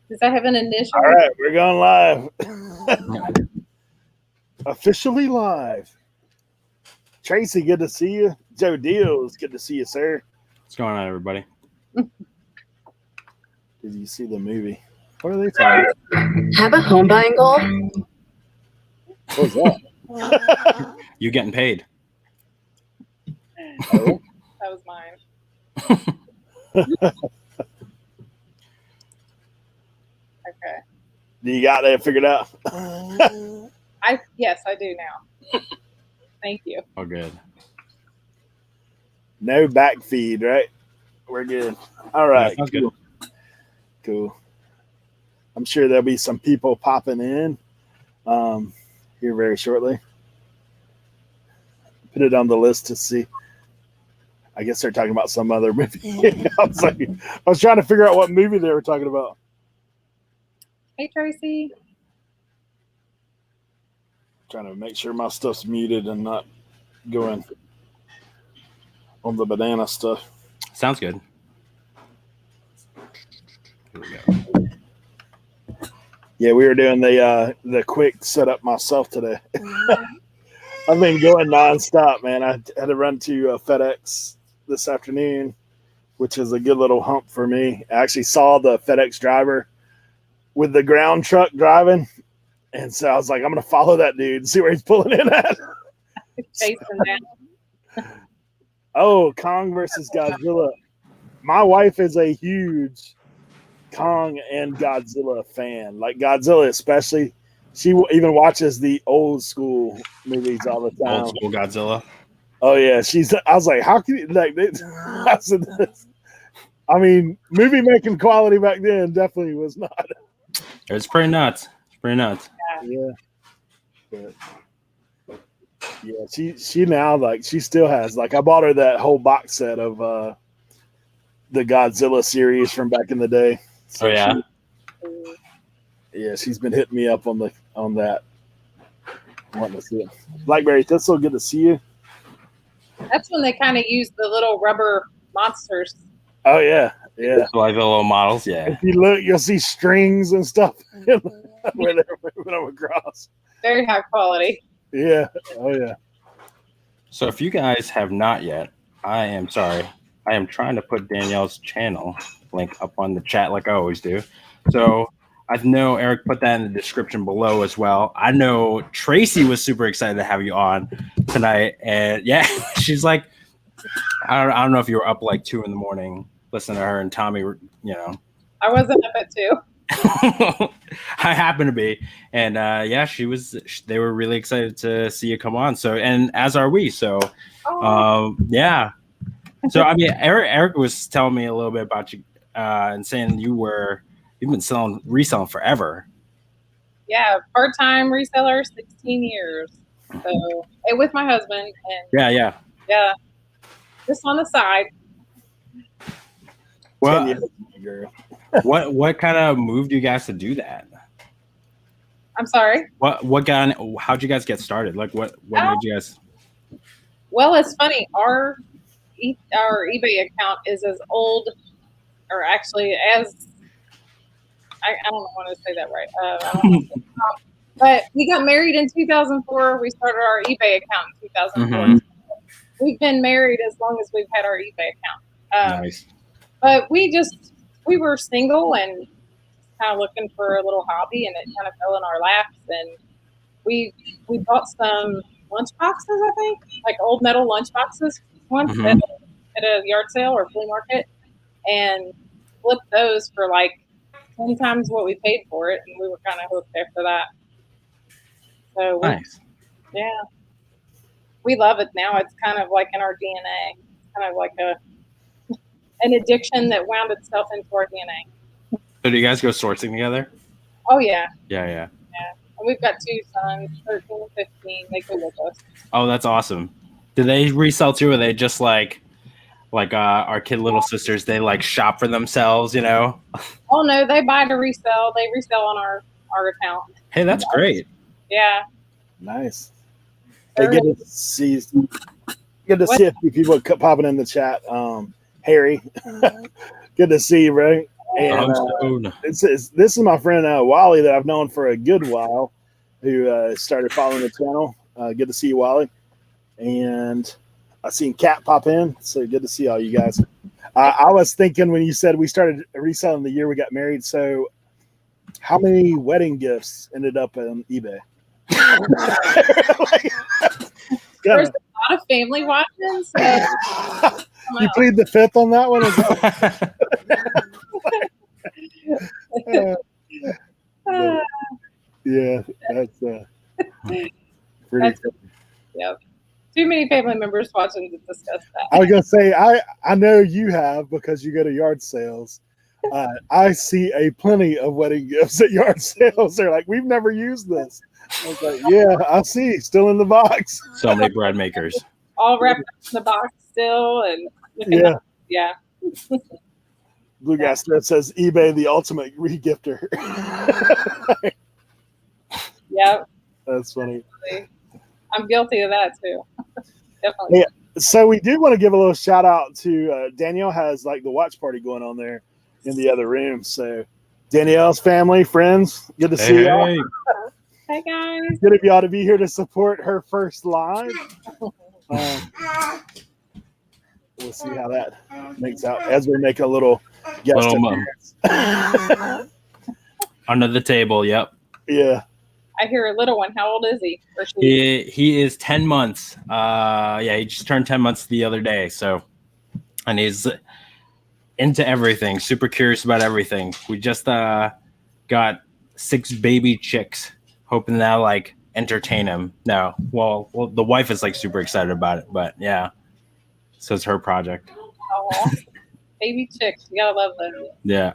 Does that have an initial? All right, we're going live. Officially live. Tracy, good to see you. Joe Deals, good to see you, sir. What's going on, everybody? Did you see the movie? What are they talking? Have a home buying goal? What was that? You getting paid? Oh. That was mine. Okay. Do you got that figured out? Yes, I do now. Thank you. Oh, good. No back feed, right? We're good. All right. Sounds Cool. Cool. I'm sure there'll be some people popping in here very shortly. Put it on the list to see. I guess they're talking about some other movie. I was trying to figure out what movie they were talking about. Hey, Tracy. Trying to make sure my stuff's muted and not going on the banana stuff. Sounds good. Here we go. Yeah, we were doing the quick setup myself today. I've been going nonstop, man. I had to run to FedEx this afternoon, which is a good little hump for me. I actually saw the FedEx driver with the ground truck driving, and so I was like, I'm going to follow that dude and see where he's pulling in at. Chasing down. Oh, Kong versus Godzilla. My wife is a huge Kong and Godzilla fan. Like Godzilla especially. She even watches the old school movies all the time. Old school Godzilla. Oh yeah, I was like, how can you like? I said this. I mean, movie making quality back then definitely was not. It's pretty nuts. It's pretty nuts. Yeah. But, yeah, she now like she still has like I bought her that whole box set of the Godzilla series from back in the day. So Oh yeah. She's been hitting me up on that. Wanting to see it. Blackberry Thistle, good to see you. That's when they kind of use the little rubber monsters. Oh yeah, yeah. So like the little models, yeah. If you look, you'll see strings and stuff where they're moving them across. Very high quality. Yeah. Oh yeah. So if you guys have not yet, I am sorry. I am trying to put Danielle's channel link up on the chat like I always do. So I know Eric put that in the description below as well. I know Tracy was super excited to have you on tonight. And yeah, she's like, I don't know if you were up like 2 a.m. listening to her and Tommy, you know. I wasn't up at 2. I happen to be. And yeah, they were really excited to see you come on. So, and as are we. So, yeah. So, I mean, Eric was telling me a little bit about you and saying you've been reselling forever. Yeah, part-time reseller, 16 years. So, and with my husband. And yeah, just on the side. Well, what kind of moved you guys to do that? I'm sorry. How'd you guys get started? Like, what made you guys? Well, it's funny. Our eBay account is as old, or actually as I don't want to say that right. I don't know. But we got married in 2004. We started our eBay account in 2004. Mm-hmm. We've been married as long as we've had our eBay account. Nice. But we were single and kind of looking for a little hobby, and it kind of fell in our laps. And we bought some lunch boxes, I think, like old metal lunch boxes once at a yard sale or flea market, and flipped those for like 10 times what we paid for it, and we were kind of hooked after that. So nice. Yeah, we love it now. It's kind of like in our DNA. It's kind of like an addiction that wound itself into our DNA. So do you guys go sourcing together? Oh yeah. Yeah. And we've got 2 sons, 13 and 15. They go with us. Oh, that's awesome. Do they resell too, or are they just like our kid little sisters? They like shop for themselves, you know? Oh no, they buy to resell. They resell on our account. Hey, that's great. Yeah. Nice. Hey, good to see a few people popping in the chat. Harry, good to see you, right? And this is my friend Wally that I've known for a good while, who started following the channel. Good to see you, Wally. And I seen Kat pop in, so good to see all you guys. I was thinking when you said we started reselling the year we got married, so how many wedding gifts ended up on eBay? There's a lot of family watching. So you plead the fifth on that one? Yeah, that's pretty. Yeah, too many family members watching to discuss that. I was gonna say I know you have because you go to yard sales. I see a plenty of wedding gifts at yard sales. They're like, we've never used this. I was like, yeah, I see, still in the box. So many bread makers. All wrapped up in the box still, and yeah. Blue Gas Thread says eBay the ultimate regifter. Yeah, that's funny. I'm guilty of that too. Definitely. Yeah. So we do want to give a little shout out to Danielle. Has like the watch party going on there in the other room. So Danielle's family, friends, good to see y'all. Hey guys. Good of y'all to be here to support her first live. We'll see how that makes out as we make a little guest appearance. Under the table, yep. Yeah. I hear a little one. How old is he? He is 10 months. He just turned 10 months the other day. So, and he's into everything, super curious about everything. We just got 6 baby chicks, hoping that'll like entertain him. No, well, the wife is like super excited about it, but yeah. So it's her project. Oh, baby chicks, you gotta love them. Yeah.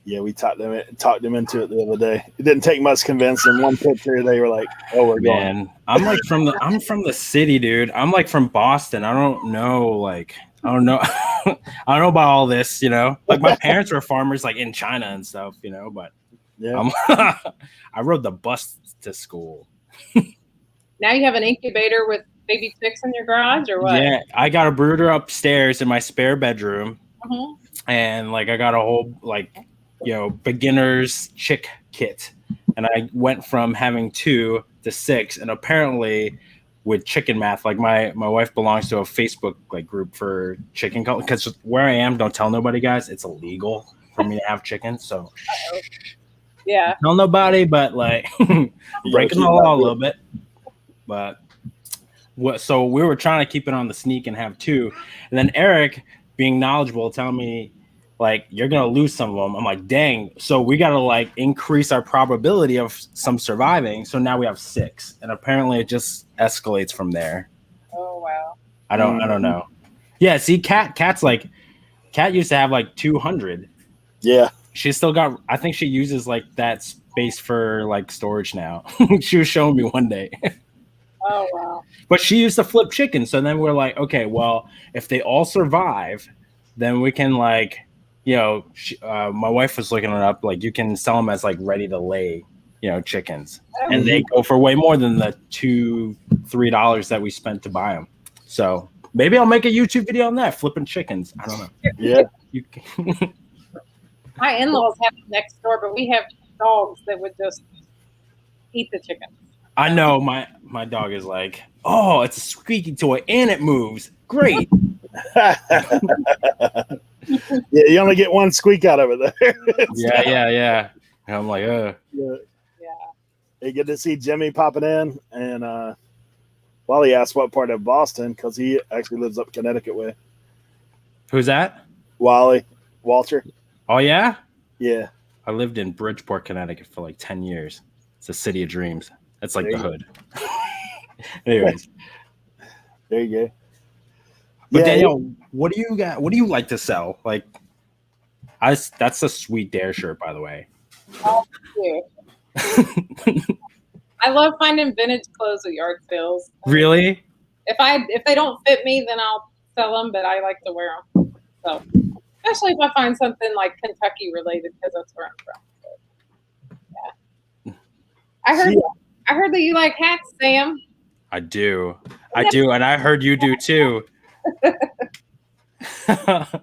Yeah, we talked them into it the other day. It didn't take much convincing. One picture, they were like, "Oh, we're going." I'm like from the city, dude. I'm like from Boston. I don't know I don't know about all this, you know. Like my parents were farmers, like in China and stuff, you know. But yeah, I rode the bus to school. Now you have an incubator with baby chicks in your garage, or what? Yeah, I got a brooder upstairs in my spare bedroom, and like I got a whole beginner's chick kit, and I went from having 2 to 6, and apparently with chicken math, like my wife belongs to a Facebook like group for chicken because where I am, don't tell nobody, guys, it's illegal for me to have chickens, so yeah, tell nobody, but like breaking the law a little bit. But so we were trying to keep it on the sneak and have 2, and then Eric, being knowledgeable, telling me like you're gonna lose some of them. I'm like, dang. So we gotta like increase our probability of some surviving. So now we have 6, and apparently it just escalates from there. Oh wow. I don't know. Yeah, see, Kat used to have like 200. Yeah. She's still got. I think she uses like that space for like storage now. She was showing me one day. Oh wow. But she used to flip chickens. So then we're like, okay, well, if they all survive, then we can like. My wife was looking it up. Like, you can sell them as like ready to lay, chickens, and they go for way more than the $2-3 that we spent to buy them. So maybe I'll make a YouTube video on that, flipping chickens. I don't know. Yeah. My in-laws have it next door, but we have dogs that would just eat the chickens. I know my dog is like, oh, it's a squeaky toy and it moves. Great. Yeah, you only get one squeak out of it there. Yeah. And I'm like, Yeah. Hey, good to see Jimmy popping in. And Wally asked what part of Boston, because he actually lives up Connecticut way. Who's that? Walter. Oh, yeah? Yeah. I lived in Bridgeport, Connecticut for like 10 years. It's a city of dreams. It's like the hood. Anyways. There you go. But Danielle, what do you got? What do you like to sell? Like, that's a sweet Dare shirt, by the way. Oh, I love finding vintage clothes at yard sales. Really? If they don't fit me, then I'll sell them. But I like to wear them. So, especially if I find something like Kentucky related, because that's where I'm from. So, yeah. I heard that you like hats, Sam. I do, and I heard you do too. I've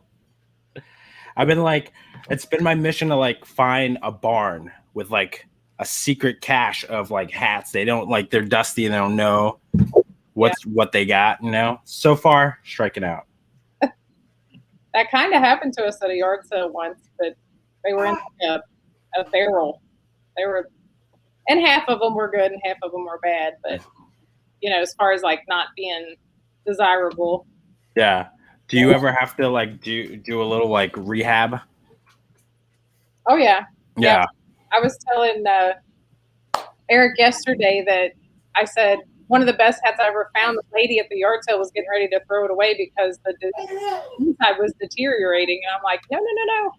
been like, It's been my mission to like find a barn with like a secret cache of like hats. They don't like, they're dusty and they don't know what they got, you know. So far, striking out. That kind of happened to us at a yard sale once, but they were in a barrel. They were, and half of them were good and half of them were bad. But you know, as far as like not being desirable. Yeah. Do you ever have to like do a little like rehab? Oh yeah. Yeah. I was telling Eric yesterday that I said one of the best hats I ever found. The lady at the yard sale was getting ready to throw it away because the inside was deteriorating, and I'm like, no.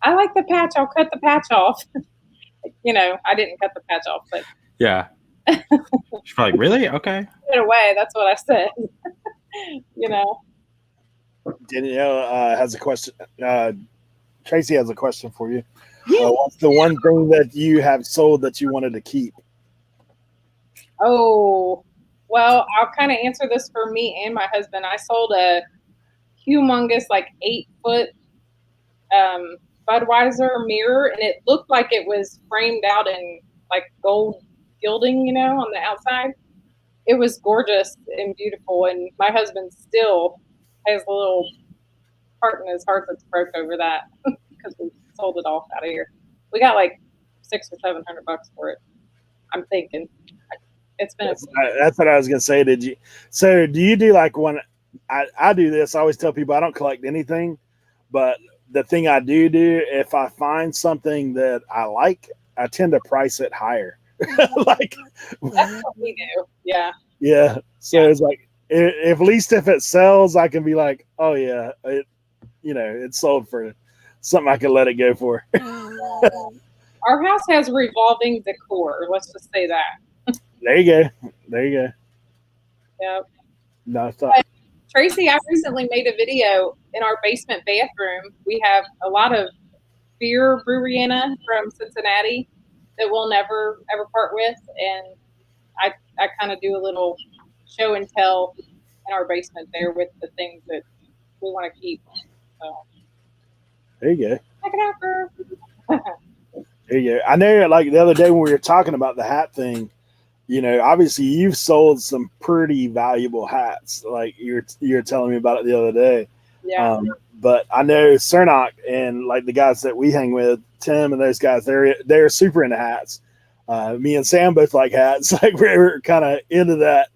I like the patch. I'll cut the patch off. You know, I didn't cut the patch off, but yeah. She's probably like, really? Okay. Put it away. That's what I said. You know. Danielle has a question. Tracy has a question for you. What's the one thing that you have sold that you wanted to keep? Oh, well, I'll kind of answer this for me and my husband. I sold a humongous, like 8-foot Budweiser mirror, and it looked like it was framed out in like gold gilding, you know, on the outside. It was gorgeous and beautiful, and my husband still has a little part in his heart that's broke over that because we sold it off out of here. We got like $600 or $700 for it. I'm thinking it's been. That's what I was gonna say. Did you? So do you do like when I do this? I always tell people I don't collect anything, but the thing I do if I find something that I like, I tend to price it higher. Like that's what we do. Yeah. Yeah. So it's like at least if it sells, I can be like, oh yeah, it's sold for something I can let it go for. Our house has revolving decor. Let's just say that. There you go. Yep. No, Tracy, I recently made a video in our basement bathroom. We have a lot of beer Breweriana from Cincinnati that we'll never ever part with, and I kind of do a little show and tell in our basement there with the things that we want to keep. So there you go. Check it out, girl. There you go. I know, like the other day when we were talking about the hat thing, you know, obviously you've sold some pretty valuable hats. Like you're telling me about it the other day. Yeah. But I know Cernock and like the guys that we hang with, Tim and those guys, they're super into hats. Me and Sam both like hats. Like we're kind of into that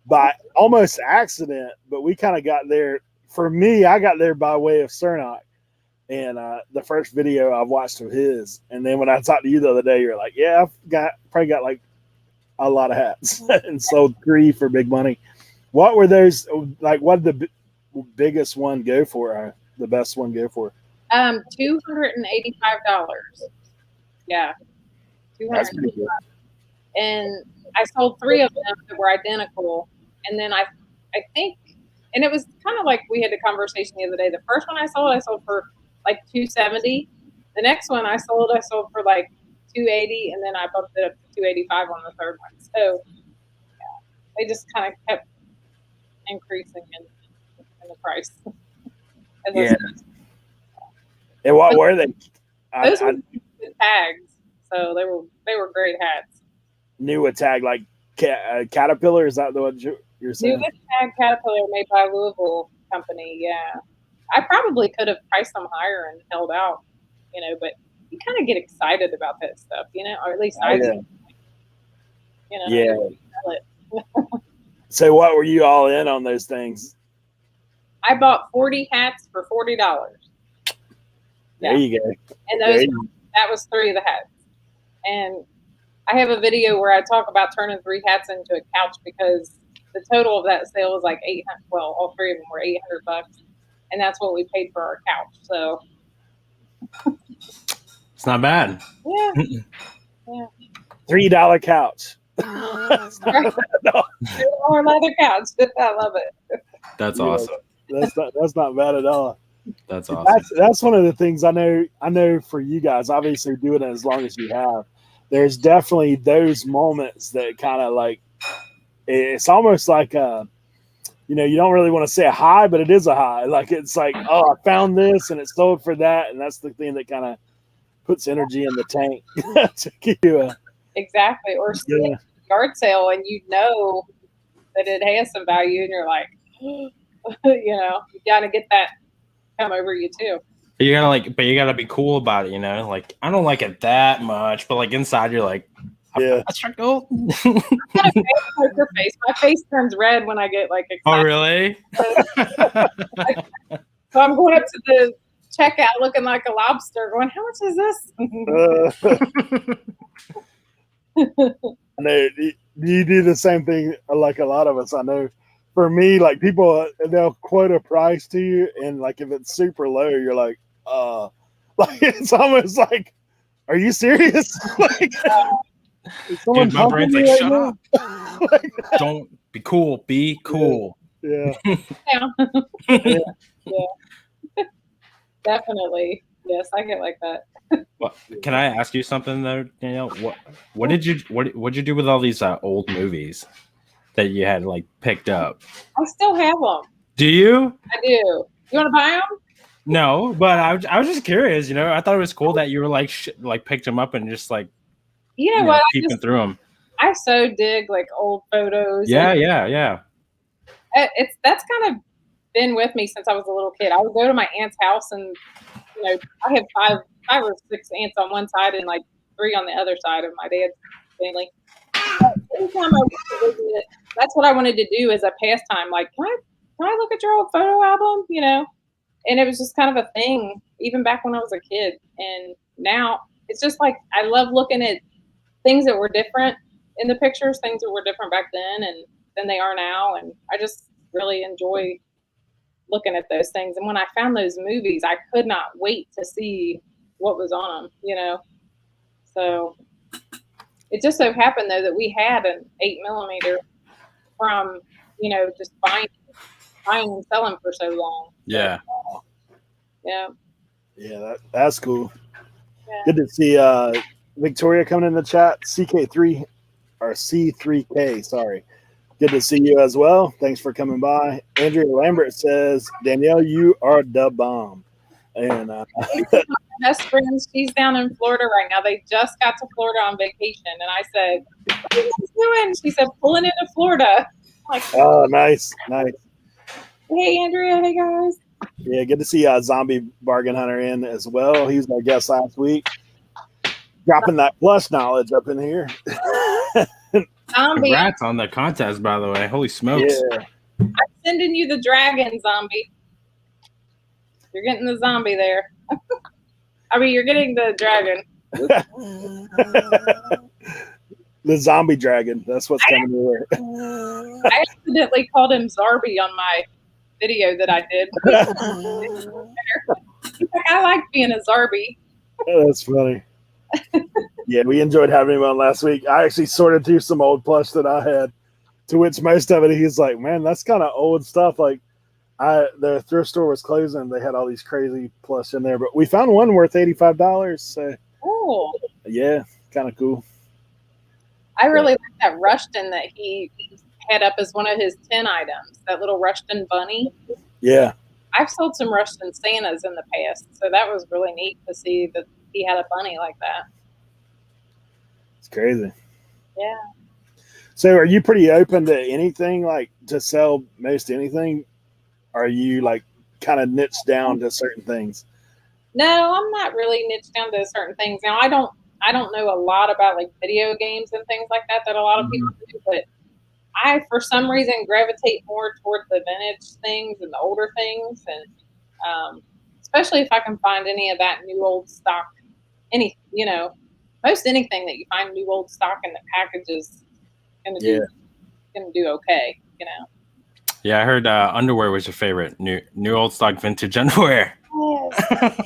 by almost accident, but we kind of got there. For me, I got there by way of Cernock. And the first video I've watched of his, and then when I talked to you the other day, you're like, "Yeah, I've probably got like a lot of hats and sold 3 for big money." What were those like? What did the biggest one go for? The best one go for? $285. Yeah, That's pretty good. And I sold 3 of them that were identical, and then I think, and it was kind of like we had a conversation the other day. The first one I sold for like $270. The next one I sold for like $280, and then I bumped it up to $285 on the third one. So yeah, they just kind of kept increasing in the price. Yeah. And what were they? Those were the tags, so they were great hats. New a tag like Caterpillar? Is that the one you're saying? New tag Caterpillar made by Louisville company. Yeah. I probably could have priced them higher and held out, you know, but you kind of get excited about that stuff, you know, or at least I do. You know, yeah. So what were you all in on those things? I bought 40 hats for $40. There you go. And that was 3 of the hats. And I have a video where I talk about turning 3 hats into a couch because the total of that sale was like $800. Well, all 3 of them were $800. And that's what we paid for our couch. So it's not bad. Yeah. Yeah. $3 couch. $3 leather couch. I love it. That's awesome. That's not bad at all. That's awesome. That's one of the things I know for you guys, obviously doing it as long as you have. There's definitely those moments that kind of like, it's almost like you know, you don't really want to say a high, but it is a high. Like it's like, oh, I found this and it sold for that, and that's the thing that kind of puts energy in the tank to keep you. Exactly. Or see a yard sale and you know that it has some value, and you're like, you know, you gotta get that come over you too. You gotta but you gotta be cool about it, you know. Like I don't like it that much, but like inside you're like, yeah, I struck gold. Poker face. My face turns red when I get like excited. Oh really? So I'm going up to the checkout looking like a lobster, going, how much is this? I know you do the same thing like a lot of us. I know for me, like people, they'll quote a price to you, and like if it's super low, you're like it's almost like, are you serious? Like, dude, my brain's like, shut up. Like, don't be cool. Be cool. Yeah. Yeah. Definitely. Yes, I get like that. Well, can I ask you something though, Danielle? What did you do with all these old movies that you had like picked up? I still have them. Do you? I do. You want to buy them? No, but I was just curious. You know, I thought it was cool that you were like picked them up and just like you know what, peeping through them. I so dig like old photos. Yeah. That's kind of been with me since I was a little kid. I would go to my aunt's house, and you know, I have five or six aunts on one side and like 3 on the other side of my dad's family. But anytime I went to visit, that's what I wanted to do as a pastime. Like, can I look at your old photo album? You know, and it was just kind of a thing, even back when I was a kid. And now it's just like I love looking at things that were different in the pictures, things that were different back then and than they are now. And I just really enjoy looking at those things. And when I found those movies, I could not wait to see what was on them, you know. So it just so happened though that we had an 8mm from, you know, just buying and selling for so long. Yeah. Yeah, that's cool. Yeah. Good to see Victoria coming in the chat. CK3 or C3K, sorry. Good to see you as well. Thanks for coming by. Andrea Lambert says, Danielle, you are the bomb. And my best friend, she's down in Florida right now. They just got to Florida on vacation, and I said, "What are you guys doing?" She said, "Pulling into Florida." I'm like, oh, nice. Hey, Andrea. Hey, guys. Yeah, good to see Zombie Bargain Hunter in as well. He was my guest last week. Dropping that plus knowledge up in here. Zombie. Congrats on the contest, by the way. Holy smokes. Yeah. I'm sending you the dragon, Zombie. You're getting the zombie there. I mean, you're getting the dragon. The zombie dragon. That's what's coming your way. I accidentally called him Zarby on my video that I did. He's like, I like being a Zarby. Oh, that's funny. Yeah, we enjoyed having him on last week. I actually sorted through some old plush that I had, to which most of it he's like, man, that's kind of old stuff. Like the thrift store was closing. They had all these crazy plush in there, but we found one worth $85. So Cool. yeah, kind of cool. I really like that Rushton that he had up as one of his 10 items, that little Rushton bunny. Yeah. I've sold some Rushton Santas in the past, so that was really neat to see that he had a bunny like that. It's crazy. Yeah. So are you pretty open to anything, like to sell most anything? Are you like kind of niched down to certain things? No, I'm not really niched down to certain things. Now, I don't know a lot about like video games and things like that a lot of people do, but I, for some reason, gravitate more toward the vintage things and the older things, and especially if I can find any of that new old stock, most anything that you find new old stock in the package is gonna do okay, you know. Yeah, I heard underwear was your favorite. New old stock vintage underwear. Yes.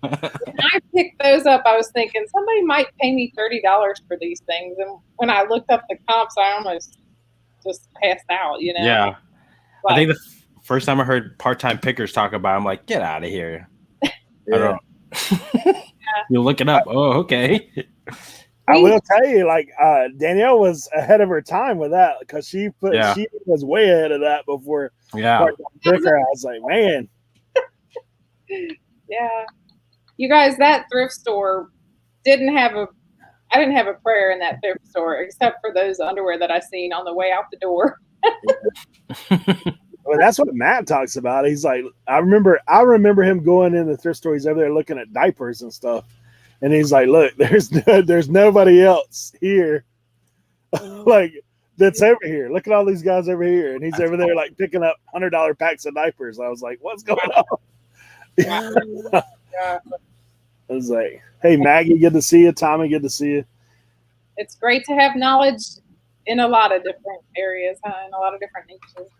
When I picked those up, I was thinking somebody might pay me $30 for these things, and when I looked up the comps, I almost just passed out, you know. Yeah, but I think the first time I heard part-time pickers talk about it, I'm like, get out of here. Yeah. I don't know. You look it up. Oh, okay. I will tell you, like Danielle was ahead of her time with that because she was way ahead of that before. Yeah. Picker. I was like, man. Yeah. You guys, that thrift store I didn't have a prayer in that thrift store except for those underwear that I seen on the way out the door. Well, that's what Matt talks about. He's like, I remember him going in the thrift store. He's over there looking at diapers and stuff. And he's like, look, there's nobody else here like that's over here. Look at all these guys over here. And he's over there like picking up $100 packs of diapers. I was like, what's going on? Yeah. I was like, hey, Maggie, good to see you. Tommy, good to see you. It's great to have knowledge in a lot of different areas, in a lot of different niches.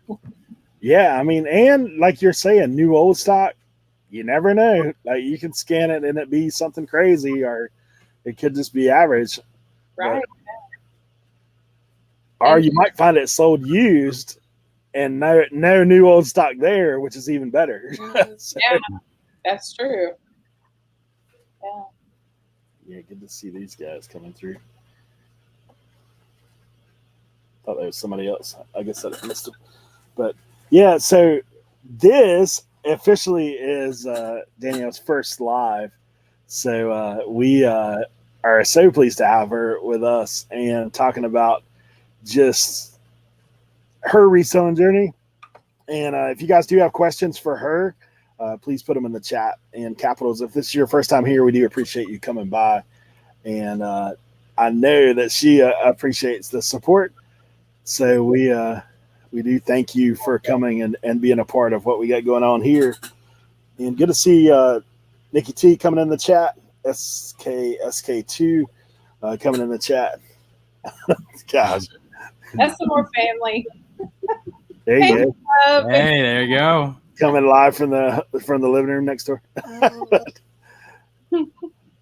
Yeah, I mean, and like you're saying, new old stock, you never know. Like you can scan it and it be something crazy, or it could just be average. Right. Or you might find it sold used and no new old stock there, which is even better. So, yeah, that's true. Yeah. Yeah, good to see these guys coming through. Thought there was somebody else. I guess I missed them. But yeah, so this officially is Danielle's first live. So we are so pleased to have her with us and talking about just her reselling journey. And if you guys do have questions for her, please put them in the chat. And capitals, if this is your first time here, we do appreciate you coming by. And I know that she appreciates the support. So we do thank you for coming and being a part of what we got going on here. And good to see Nikki T coming in the chat. SK2 coming in the chat. Gosh. That's some more family. There you go. Hey, there you go. Coming live from the living room next door.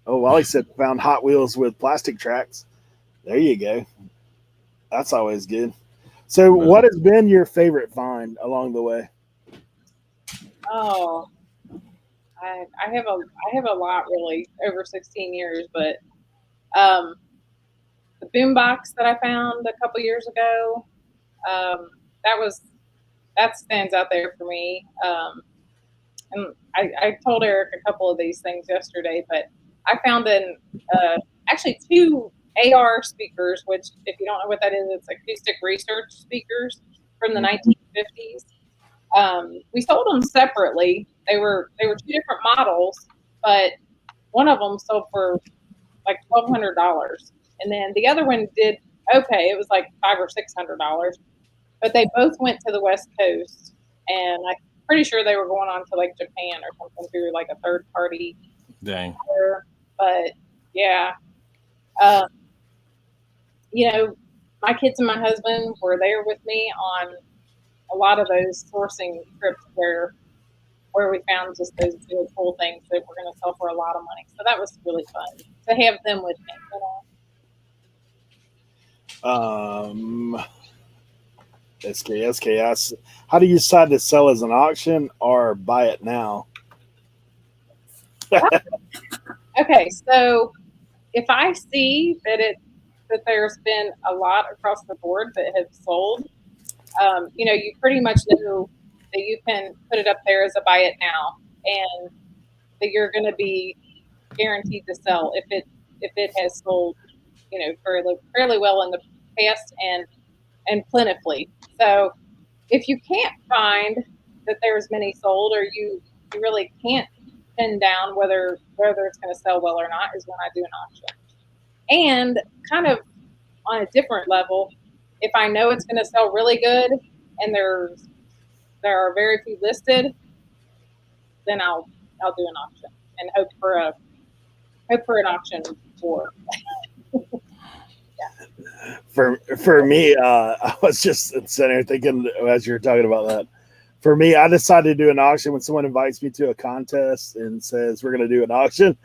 Oh, Wally said found Hot Wheels with plastic tracks. There you go. That's always good. So, what has been your favorite find along the way? Oh, I have a lot really over 16 years, but the boombox that I found a couple years ago, that stands out there for me. And I told Eric a couple of these things yesterday, but I found actually two AR speakers, which if you don't know what that is, it's acoustic research speakers from the 1950s. We sold them separately. They were two different models, but one of them sold for like $1,200, and then the other one did okay. It was like $500 or $600, but they both went to the West Coast, and I'm pretty sure they were going on to like Japan or something through like a third party. Dang. But yeah, my kids and my husband were there with me on a lot of those sourcing trips where we found just those really cool things that we're going to sell for a lot of money. So that was really fun to have them with me. SKS. How do you decide to sell as an auction or buy it now? Okay, so if I see that there's been a lot across the board that have sold, you pretty much know that you can put it up there as a buy it now, and that you're going to be guaranteed to sell if it has sold, fairly well in the past and plentifully. So if you can't find that there's many sold, or you really can't pin down whether it's going to sell well or not, is when I do an auction. And kind of on a different level, if I know it's going to sell really good and there are very few listed, then I'll do an auction and hope for an auction for. For me, I was just sitting there thinking as you were talking about that. For me, I decided to do an auction when someone invites me to a contest and says we're going to do an auction.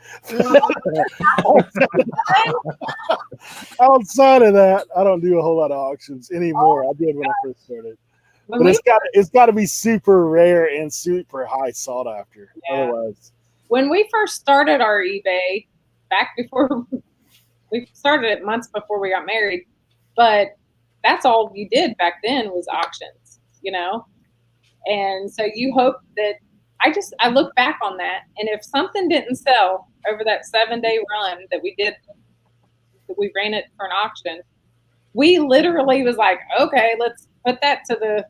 Outside of that, I don't do a whole lot of auctions anymore. I did when I first started, but it's got to be super rare and super high sought after. Yeah. Otherwise, when we first started our eBay back before we started it months before we got married, but that's all you did back then was auctions, you know? And so you hope that I look back on that, and if something didn't sell over that 7-day run that we ran it for an auction, we literally was like, okay, let's put that to the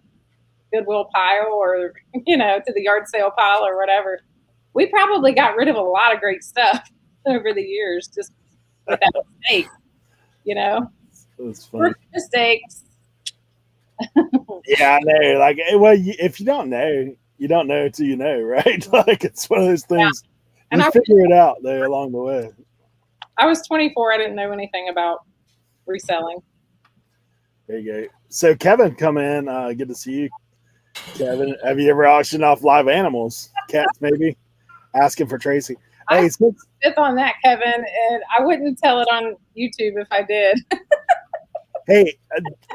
Goodwill pile or, you know, to the yard sale pile or whatever. We probably got rid of a lot of great stuff over the years just with that mistake, you know? That's funny. Mistakes. Yeah, I know. Like, well, if you don't know, you don't know until you know, right? Like, it's one of those things. Yeah. And you figure it out there along the way. I was 24. I didn't know anything about reselling. There you go. So, Kevin, come in. Good to see you. Kevin, have you ever auctioned off live animals? Cats, maybe? Asking for Tracy. Hey, it's on that, Kevin, and I wouldn't tell it on YouTube if I did. Hey,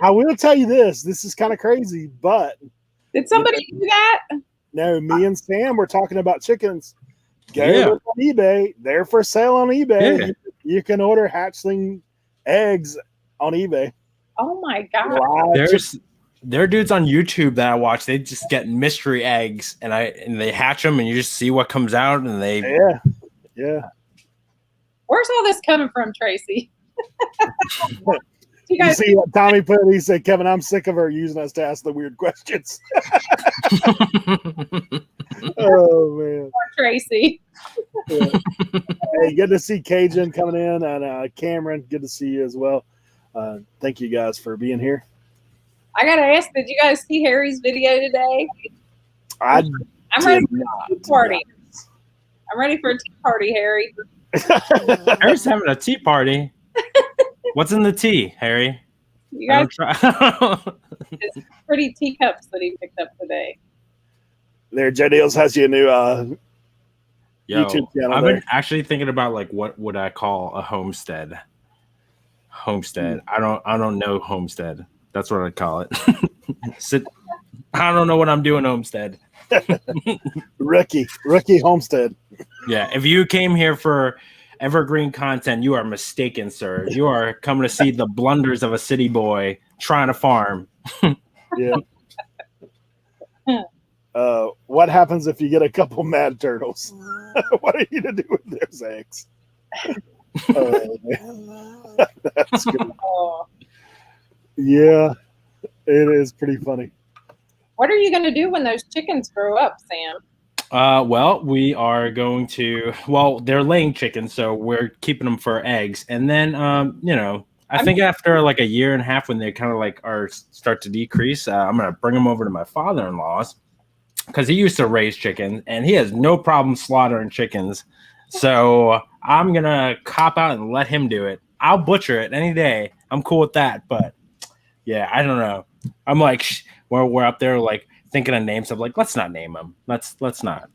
I will tell you this. This is kind of crazy, but... Did somebody do that? No, me and Sam were talking about chickens. Go on eBay. They're for sale on eBay. Yeah. You can order hatchling eggs on eBay. Oh, my God. There are dudes on YouTube that I watch. They just get mystery eggs, and they hatch them, and you just see what comes out, and they... Yeah. Where's all this coming from, Tracy? You see what Tommy put? He said, Kevin, I'm sick of her using us to ask the weird questions. Oh, man. Poor Tracy. Yeah. Hey, good to see Cajun coming in, and Cameron, good to see you as well. Thank you guys for being here. I got to ask, did you guys see Harry's video today? I'm ready for a tea party. I'm ready for a tea party, Harry. Harry's having a tea party. What's in the tea, Harry? You guys it's pretty teacups that he picked up today. There, Joe Deals has you a new YouTube channel. I've been actually thinking about like what would I call a homestead? Homestead. I don't know homestead. That's what I'd call it. I don't know what I'm doing homestead. Rookie homestead. Yeah, if you came here for evergreen content, you are mistaken, sir. You are coming to see the blunders of a city boy trying to farm. Yeah. What happens if you get a couple mad turtles? What are you to do with those eggs? That's good. Yeah, it is pretty funny. What are you going to do when those chickens grow up, Sam? Well, we are going to. Well, they're laying chickens, so we're keeping them for eggs, and then, I think after like a year and a half, when they kind of like start to decrease, I'm gonna bring them over to my father-in-law's because he used to raise chickens, and he has no problem slaughtering chickens. So I'm gonna cop out and let him do it. I'll butcher it any day. I'm cool with that, but yeah, I don't know. I'm like, we're up there like thinking of names. I'm like, let's not name them. Let's not.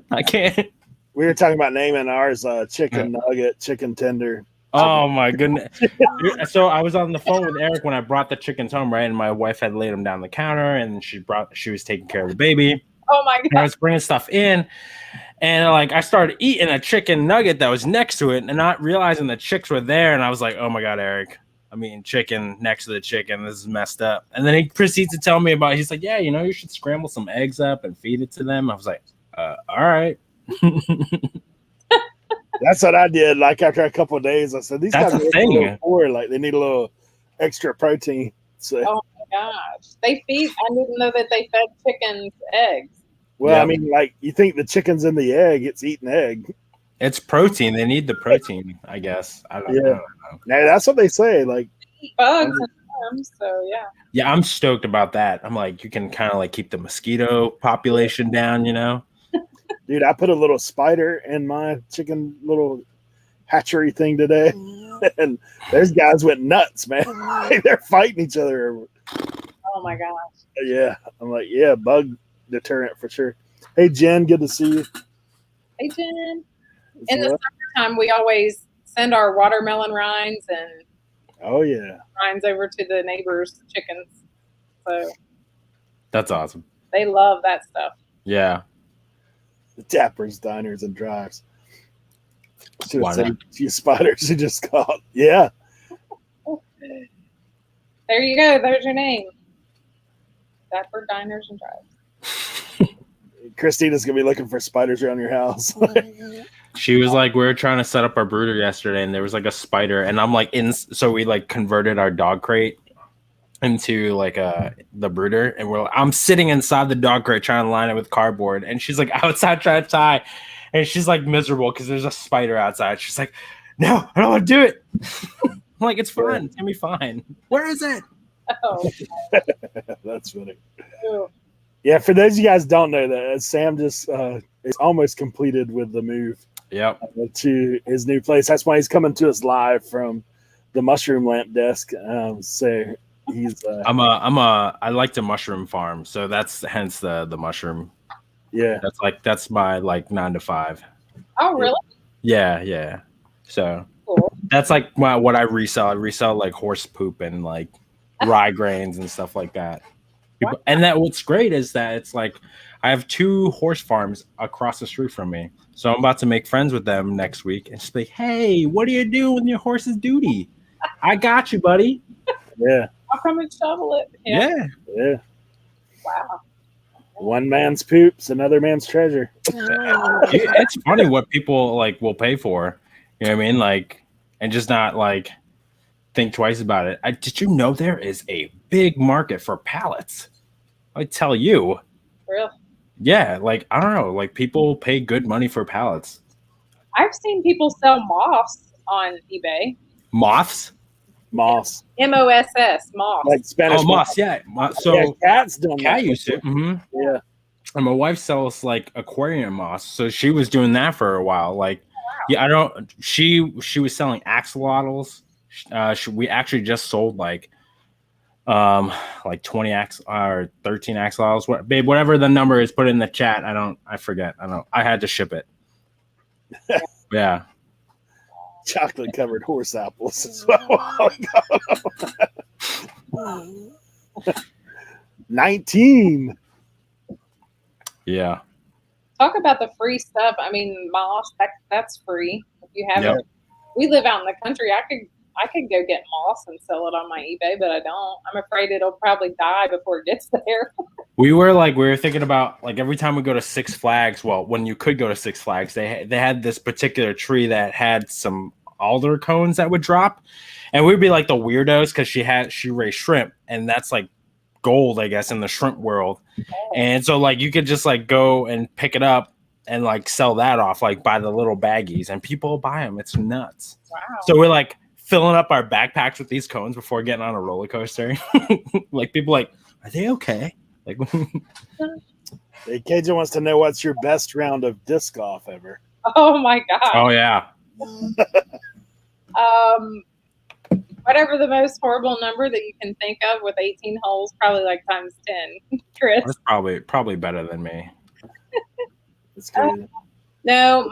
I can't. We were talking about naming ours chicken nugget, chicken tender. Oh my goodness. So I was on the phone with Eric when I brought the chickens home, right? And my wife had laid them down the counter, and she was taking care of the baby. Oh my God. And I was bringing stuff in, and like I started eating a chicken nugget that was next to it, and not realizing the chicks were there. And I was like, oh my God, Eric, I'm eating chicken next to the chicken. This is messed up. And then he proceeds to tell me about, he's like, yeah, you should scramble some eggs up and feed it to them. I was like, all right. That's what I did. Like after a couple of days, I said, these guys are poor. Like they need a little extra protein. So. Oh my gosh. I didn't know that they fed chickens eggs. Well, yeah. I mean, like you think the chicken's in the egg, it's eating egg. It's protein. They need the protein, I guess. I don't know. No, that's what they say. Like bugs and worms, so yeah. Yeah, I'm stoked about that. I'm like, you can kind of like keep the mosquito population down, Dude, I put a little spider in my chicken little hatchery thing today, and those guys went nuts, man. They're fighting each other. Oh my gosh. Yeah, I'm like, yeah, bug deterrent for sure. Hey, Jen, good to see you. Hey, Jen. In the summertime, we always send our watermelon rinds and rinds over to the neighbors' chickens. So that's awesome. They love that stuff. Yeah. The Dappers, Diners, and Drives. Should have said a few spiders you just caught. Yeah. There you go. There's your name. Dapper Diners and Drives. Christina's going to be looking for spiders around your house. She was like, we were trying to set up our brooder yesterday, and there was like a spider, and I'm like, so we like converted our dog crate into like the brooder, and I'm sitting inside the dog crate trying to line it with cardboard, and she's like outside trying to tie, and she's like miserable because there's a spider outside. She's like, no, I don't want to do it. I'm like, it's fine. It's gonna be fine. Where is it? Oh, That's funny. ew. Yeah, for those of you guys don't know that, Sam just is almost completed with the move to his new place. That's why he's coming to us live from the mushroom lamp desk. So he's I like to mushroom farm, so that's hence the mushroom. Yeah, that's my like 9 to 5. Oh, really? Yeah. So Cool. that's like what I resell. I resell like horse poop and like rye grains and stuff like that. And that what's great is that it's like I have 2 horse farms across the street from me. So I'm about to make friends with them next week and just be like, hey, what do you do when your horse is duty? I got you, buddy. Yeah. I'll come and shovel it. Yeah. Wow. One man's poop's another man's treasure. It's funny what people like will pay for. You know what I mean? Like, and just not like think twice about it. Did you know there is a big market for pallets? I tell you. Really? Yeah, like I don't know, like people pay good money for pallets. I've seen people sell moths on eBay. Moths? Moss. MOSS, moths. Like Spanish. Oh, moths, yeah. So yeah, Kat's done Kat that. used it. Mm-hmm. Yeah. And my wife sells like aquarium moss, so she was doing that for a while. Like, yeah, I don't. She was selling axolotls. We actually just sold like 20 or 13 axolotls. Babe, whatever the number is, put it in the chat. I forget. I had to ship it. Yeah. Chocolate covered horse apples as well. 19. Yeah. Talk about the free stuff. I mean, moss, that's free. If you have it. We live out in the country. I could go get moss and sell it on my eBay, but I don't. I'm afraid it'll probably die before it gets there. We were thinking about like every time we go to Six Flags. Well, when you could go to Six Flags, they had this particular tree that had some alder cones that would drop, and we'd be like the weirdos because she raised shrimp, and that's like gold, I guess, in the shrimp world. And so like you could just like go and pick it up and like sell that off like by the little baggies, and people buy them. It's nuts. Wow. So we're like filling up our backpacks with these cones before getting on a roller coaster. Like people like, are they okay? Like, Hey, Cajun wants to know what's your best round of disc golf ever. Oh my God. oh yeah, Whatever the most horrible number that you can think of with 18 holes, probably like times 10. Chris. that's probably better than me. It's crazy. No,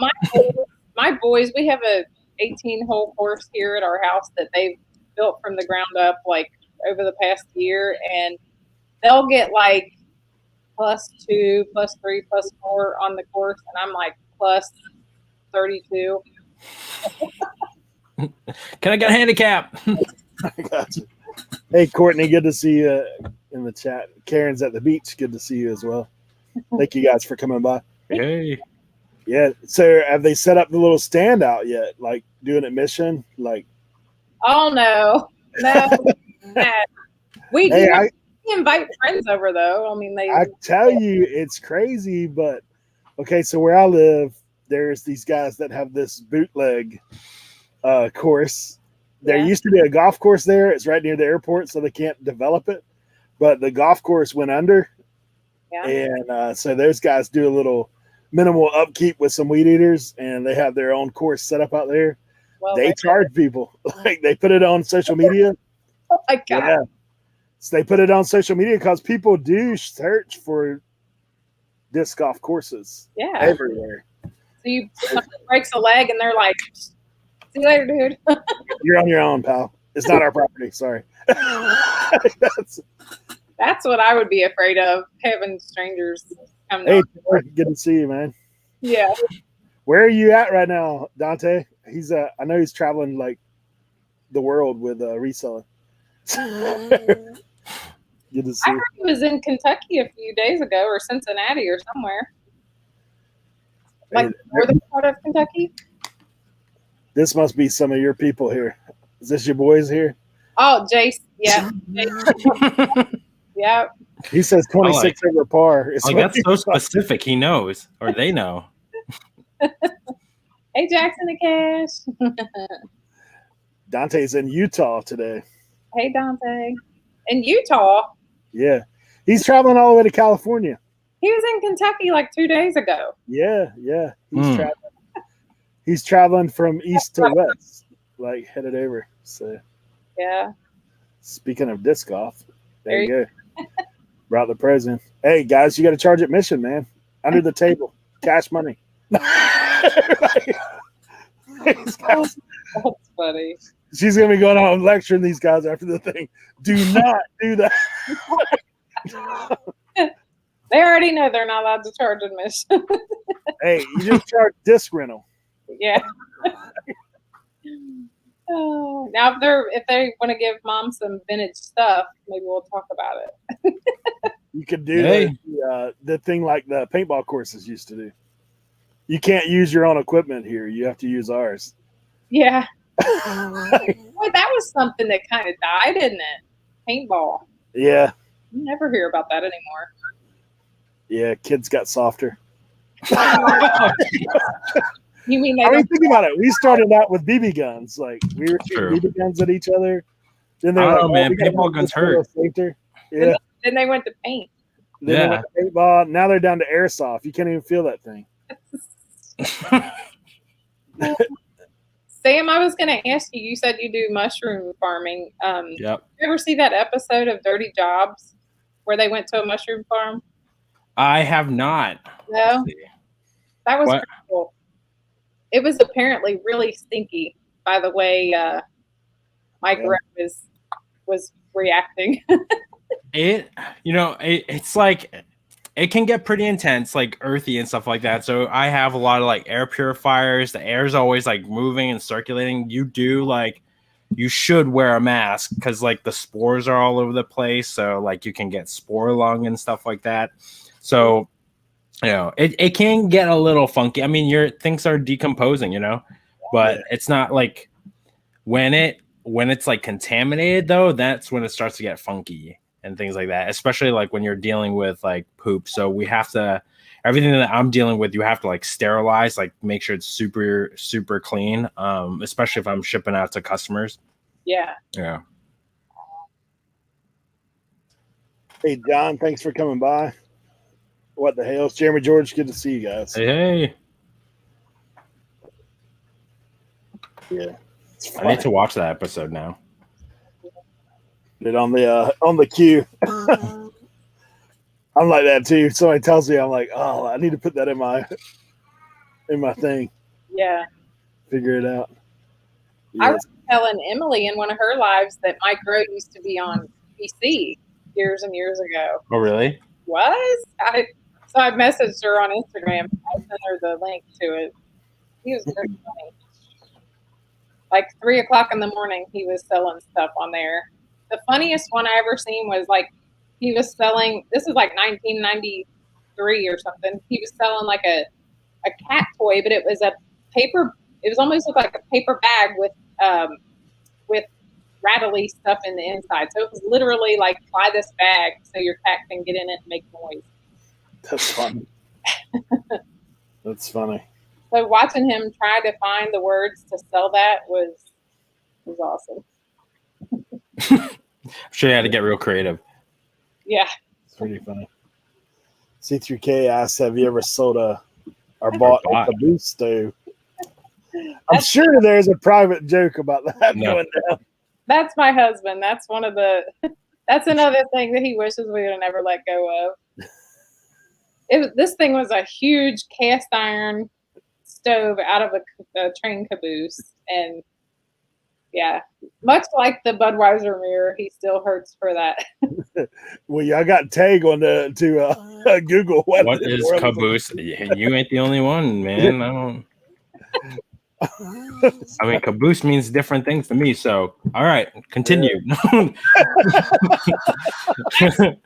my boys, we have a 18-hole course here at our house that they've built from the ground up like over the past year, and they'll get like +2, +3, +4 on the course, and I'm like +32. Can I get a handicap? I got you. Hey, Courtney, good to see you in the chat. Karen's at the beach. Good to see you as well. Thank you guys for coming by. Hey. Yeah. So have they set up the little stand out yet? Like doing admission? Like, Oh no. We hey, invite friends over though. I mean, I tell you, it's crazy, but okay, so where I live, there's these guys that have this bootleg course. There used to be a golf course there. It's right near the airport, so they can't develop it. But the golf course went under. Yeah. And so those guys do a little minimal upkeep with some weed eaters, and they have their own course set up out there. Well, They charge people. Like they put it on social media. Oh my God. Yeah. So they put it on social media because people do search for disc golf courses everywhere. So somebody breaks a leg and they're like, see you later, dude. You're on your own, pal. It's not our property. Sorry. That's what I would be afraid of, having strangers come Hey, down. good to see you, man. Yeah. Where are you at right now, Dante? He's I know he's traveling like the world with reselling. Good to see. I heard he was in Kentucky a few days ago, or Cincinnati, or somewhere. Like northern part of Kentucky. This must be some of your people here. Is this your boys here? Oh, Jace. Yeah. Yeah. He says 26 over par. Like that's so specific. He knows, or they know. Hey, Jackson and Cash. Dante's in Utah today. Hey, Dante. In Utah? Yeah. He's traveling all the way to California. He was in Kentucky like 2 days ago. Yeah. He's traveling from east to west, like headed over. So yeah. Speaking of disc golf, there you go. Brought the present. Hey guys, you got to charge admission, man. Under the table, cash money. That's funny. She's gonna be going out and lecturing these guys after the thing. Do not do that. They already know they're not allowed to charge admission. Hey, you just charge disc rental. Yeah. Now, if they want to give Mom some vintage stuff, maybe we'll talk about it. You could do the thing like the paintball courses used to do. You can't use your own equipment here. You have to use ours. Yeah. Boy, that was something that kind of died, didn't it? Paintball. Yeah. You never hear about that anymore. Yeah, kids got softer. You mean think about it. We started out with BB guns. Like we were shooting BB guns at each other. Then they were man, paintball guns hurt. Yeah. Then they went to paint. Then they went to paintball. Now they're down to airsoft. You can't even feel that thing. Sam, I was going to ask you. You said you do mushroom farming. Yep. You ever see that episode of Dirty Jobs where they went to a mushroom farm? I have not. No, that was pretty cool. It was apparently really stinky. By the way, Mike was reacting. It's like it can get pretty intense, like earthy and stuff like that. So I have a lot of like air purifiers. The air is always like moving and circulating. You should wear a mask because like the spores are all over the place. So like you can get spore lung and stuff like that. So, it can get a little funky. I mean, your things are decomposing, but it's not like when it's like contaminated though, that's when it starts to get funky and things like that, especially like when you're dealing with like poop. So we have to, everything that I'm dealing with, you have to like sterilize, like make sure it's super, super clean. Especially if I'm shipping out to customers. Yeah. Yeah. Hey, John, thanks for coming by. What the hell? It's Jeremy George. Good to see you guys. Hey. Yeah. I need to watch that episode now. Put it on the queue. I'm like that too. If somebody tells me, I'm like, oh, I need to put that in my thing. Yeah. Figure it out. Yeah. I was telling Emily in one of her lives that Mike Rowe used to be on PC years and years ago. Oh, really? So I messaged her on Instagram. I sent her the link to it. He was very funny. Like 3:00 in the morning, he was selling stuff on there. The funniest one I ever seen was like he was selling. This is like 1993 or something. He was selling like a cat toy, but it was a paper. It was almost looked like a paper bag with rattly stuff in the inside. So it was literally like, buy this bag so your cat can get in it and make noise. That's funny. That's funny. So watching him try to find the words to sell that was awesome. I'm sure you had to get real creative. Yeah. It's pretty funny. C3K asks, have you ever sold or bought a caboose stove? I'm sure there's a private joke about that going down. That's my husband. That's that's another thing that he wishes we would have never let go of. This thing was a huge cast iron stove out of a train caboose. And yeah, much like the Budweiser mirror, he still hurts for that. Well, yeah, I got tag on to Google. What is caboose? You ain't the only one, man. I mean, caboose means different things to me. So, all right, continue. That went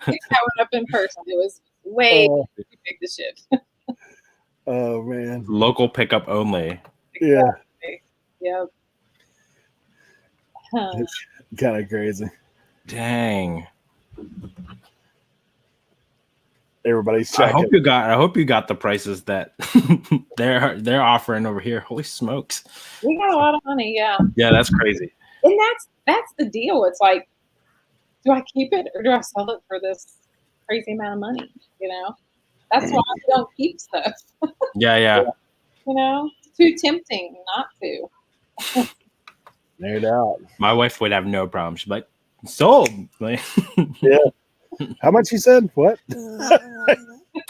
up in person. It was way too big to ship. Oh man. Local pickup only. Yeah. Yep. Huh. It's kind of crazy. Dang. Everybody's checking. I hope you got the prices that they're offering over here. Holy smokes. We got a lot of money, yeah. Yeah, that's crazy. And that's the deal. It's like, do I keep it or do I sell it for this crazy amount of money? You know? That's why I don't keep stuff. Yeah. You know? It's too tempting not to. No doubt. My wife would have no problem. She'd be like, sold. Like, yeah. How much you said? What?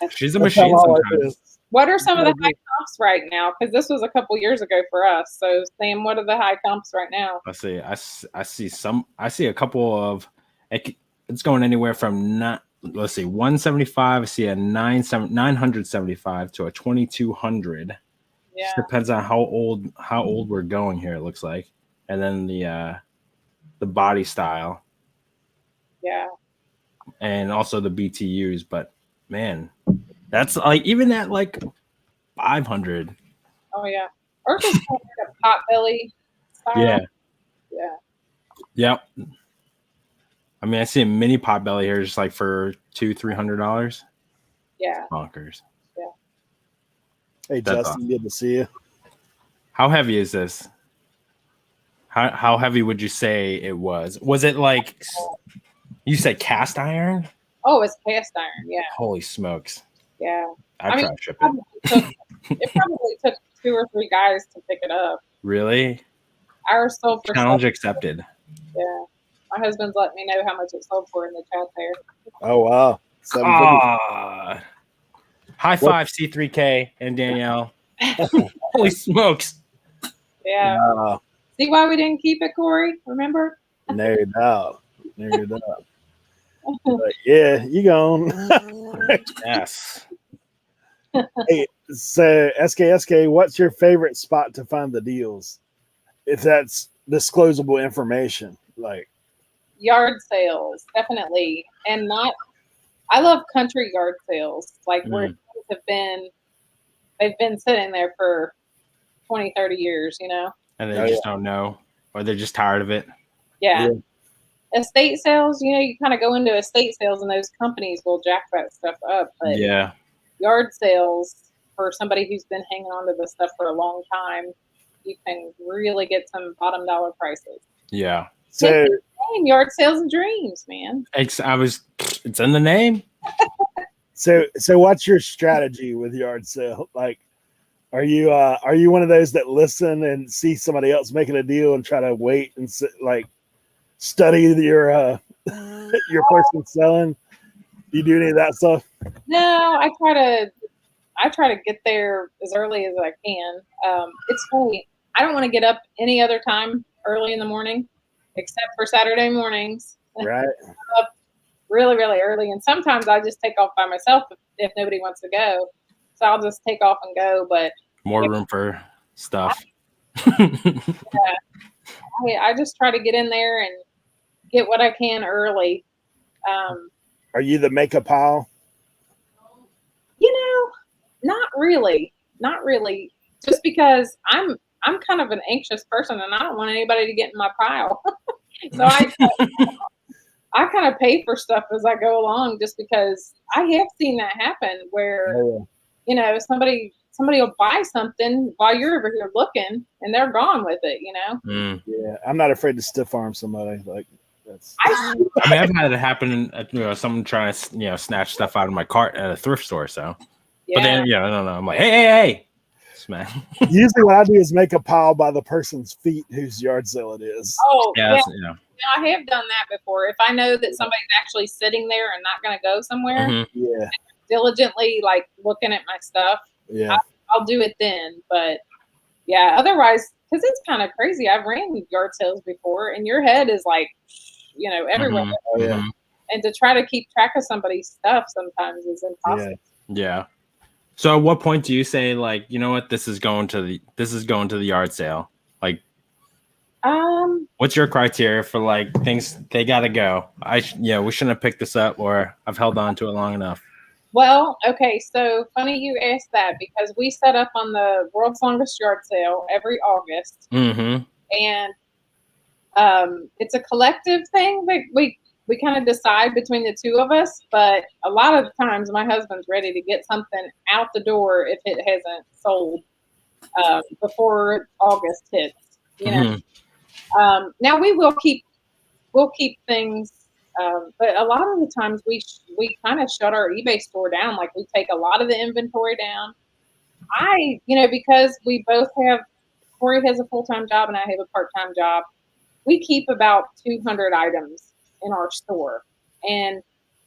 She's a machine sometimes. What are some of the high comps right now? Because this was a couple years ago for us. So Sam, what are the high comps right now? Let's see. I see a couple of it's going anywhere from 175. I see a 975 to a 2200. Yeah. Just depends on how old we're going here, it looks like. And then the body style. Yeah. And also the BTUs, but man, that's like even at like 500. Oh yeah, or just like a pot belly style. Yeah. Yep. I mean, I see a mini pot belly here, just like for $200-$300. Yeah. Bonkers. Yeah. Hey That's Justin, awesome. good to see you. How heavy is this? How heavy would you say it was? Was it like you said cast iron? Oh, it's cast iron. Yeah. Holy smokes! Yeah. I'd try to ship it. It probably took 2 or 3 guys to pick it up. Really? Ours sold for Challenge accepted. Yeah. My husband's letting me know how much it sold for in the chat there. Oh wow. High five, C3K and Danielle. Holy smokes! Yeah. See why we didn't keep it, Corey? Remember? No doubt. Like, yeah, you gone. Yes. Hey, so SKSK, what's your favorite spot to find the deals? If that's disclosable information, like Yard sales, definitely. And I love country yard sales, like where things they've been sitting there for 20, 30 years, you know? And they just don't know, or they're just tired of it. Yeah. Estate sales, you know, you kind of go into estate sales and those companies will jack that stuff up. But yard sales, for somebody who's been hanging on to this stuff for a long time, you can really get some bottom dollar prices. Yeah. So Yard Sales and Dreams, man. It's in the name. So what's your strategy with yard sale? Like, are you one of those that listen and see somebody else making a deal and try to wait and like study your person selling? Do you do any of that stuff? No, I try to get there as early as I can. It's funny. I don't want to get up any other time early in the morning, except for Saturday mornings. Right. Up really, really early, and sometimes I just take off by myself if nobody wants to go. So I'll just take off and go. But more room for stuff. I just try to get in there and get what I can early. Are you the make a pile? You know, not really. Just because I'm kind of an anxious person and I don't want anybody to get in my pile. So I kind of pay for stuff as I go along, just because I have seen that happen where, you know, somebody will buy something while you're over here looking and they're gone with it, you know? Yeah. I'm not afraid to stiff arm somebody. Like that's. I mean, I've had it happen. You know, someone trying to snatch stuff out of my cart at a thrift store. So, but then I don't know. I'm like, hey. Man. Usually what I do is make a pile by the person's feet whose yard sale it is. Oh, yeah. I have done that before. If I know that somebody's actually sitting there and not going to go somewhere, diligently like looking at my stuff, I'll do it then. But yeah, otherwise, because it's kind of crazy. I've ran yard sales before, and your head is like, you know, everywhere. Mm-hmm. And to try to keep track of somebody's stuff sometimes is impossible. Yeah. So at what point do you say, like, you know what, this is going to the yard sale? Like, what's your criteria for like things they gotta go? We shouldn't have picked this up, or I've held on to it long enough. Well, okay, so funny you asked that, because we set up on the world's longest yard sale every August, Mm-hmm. and it's a collective thing that we kind of decide between the two of us. But a lot of times, my husband's ready to get something out the door if it hasn't sold before August hits. You know, now we'll keep things. But a lot of the times we kind of shut our eBay store down. Like, we take a lot of the inventory down. Because we both have, Corey has a full-time job and I have a part-time job. We keep about 200 items in our store. And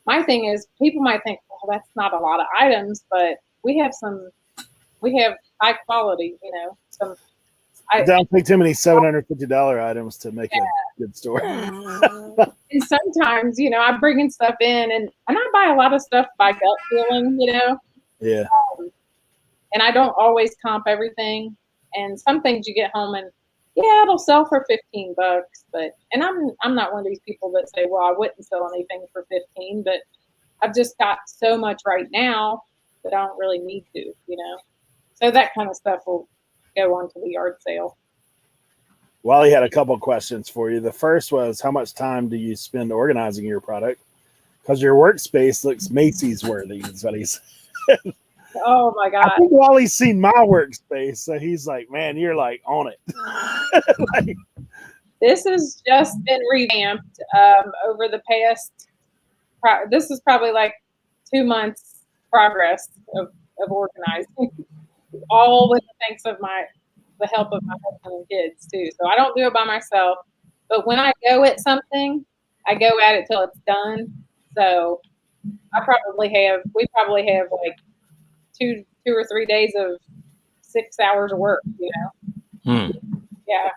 my thing is, people might think, well, that's not a lot of items, but we have high quality, I don't take too many $750 items to make a good store. And sometimes, I bring in stuff in, and I buy a lot of stuff by gut feeling, Yeah. And I don't always comp everything. And some things you get home and, yeah, it'll sell for $15, and I'm not one of these people that say, well, I wouldn't sell anything for 15, but I've just got so much right now that I don't really need to, So that kind of stuff will go on to the yard sale. Wally had a couple of questions for you. The first was, how much time do you spend organizing your product? Because your workspace looks Macy's worthy, is what he said. Oh my God. I think Wally's seen my workspace, so he's like, man, you're like on it. This has just been revamped over the past, this is probably like 2 months progress of organizing, all with the thanks of the help of my husband and kids too. So I don't do it by myself, but when I go at something, I go at it till it's done. So we probably have like 2 or 3 days of 6 hours of work, Yeah.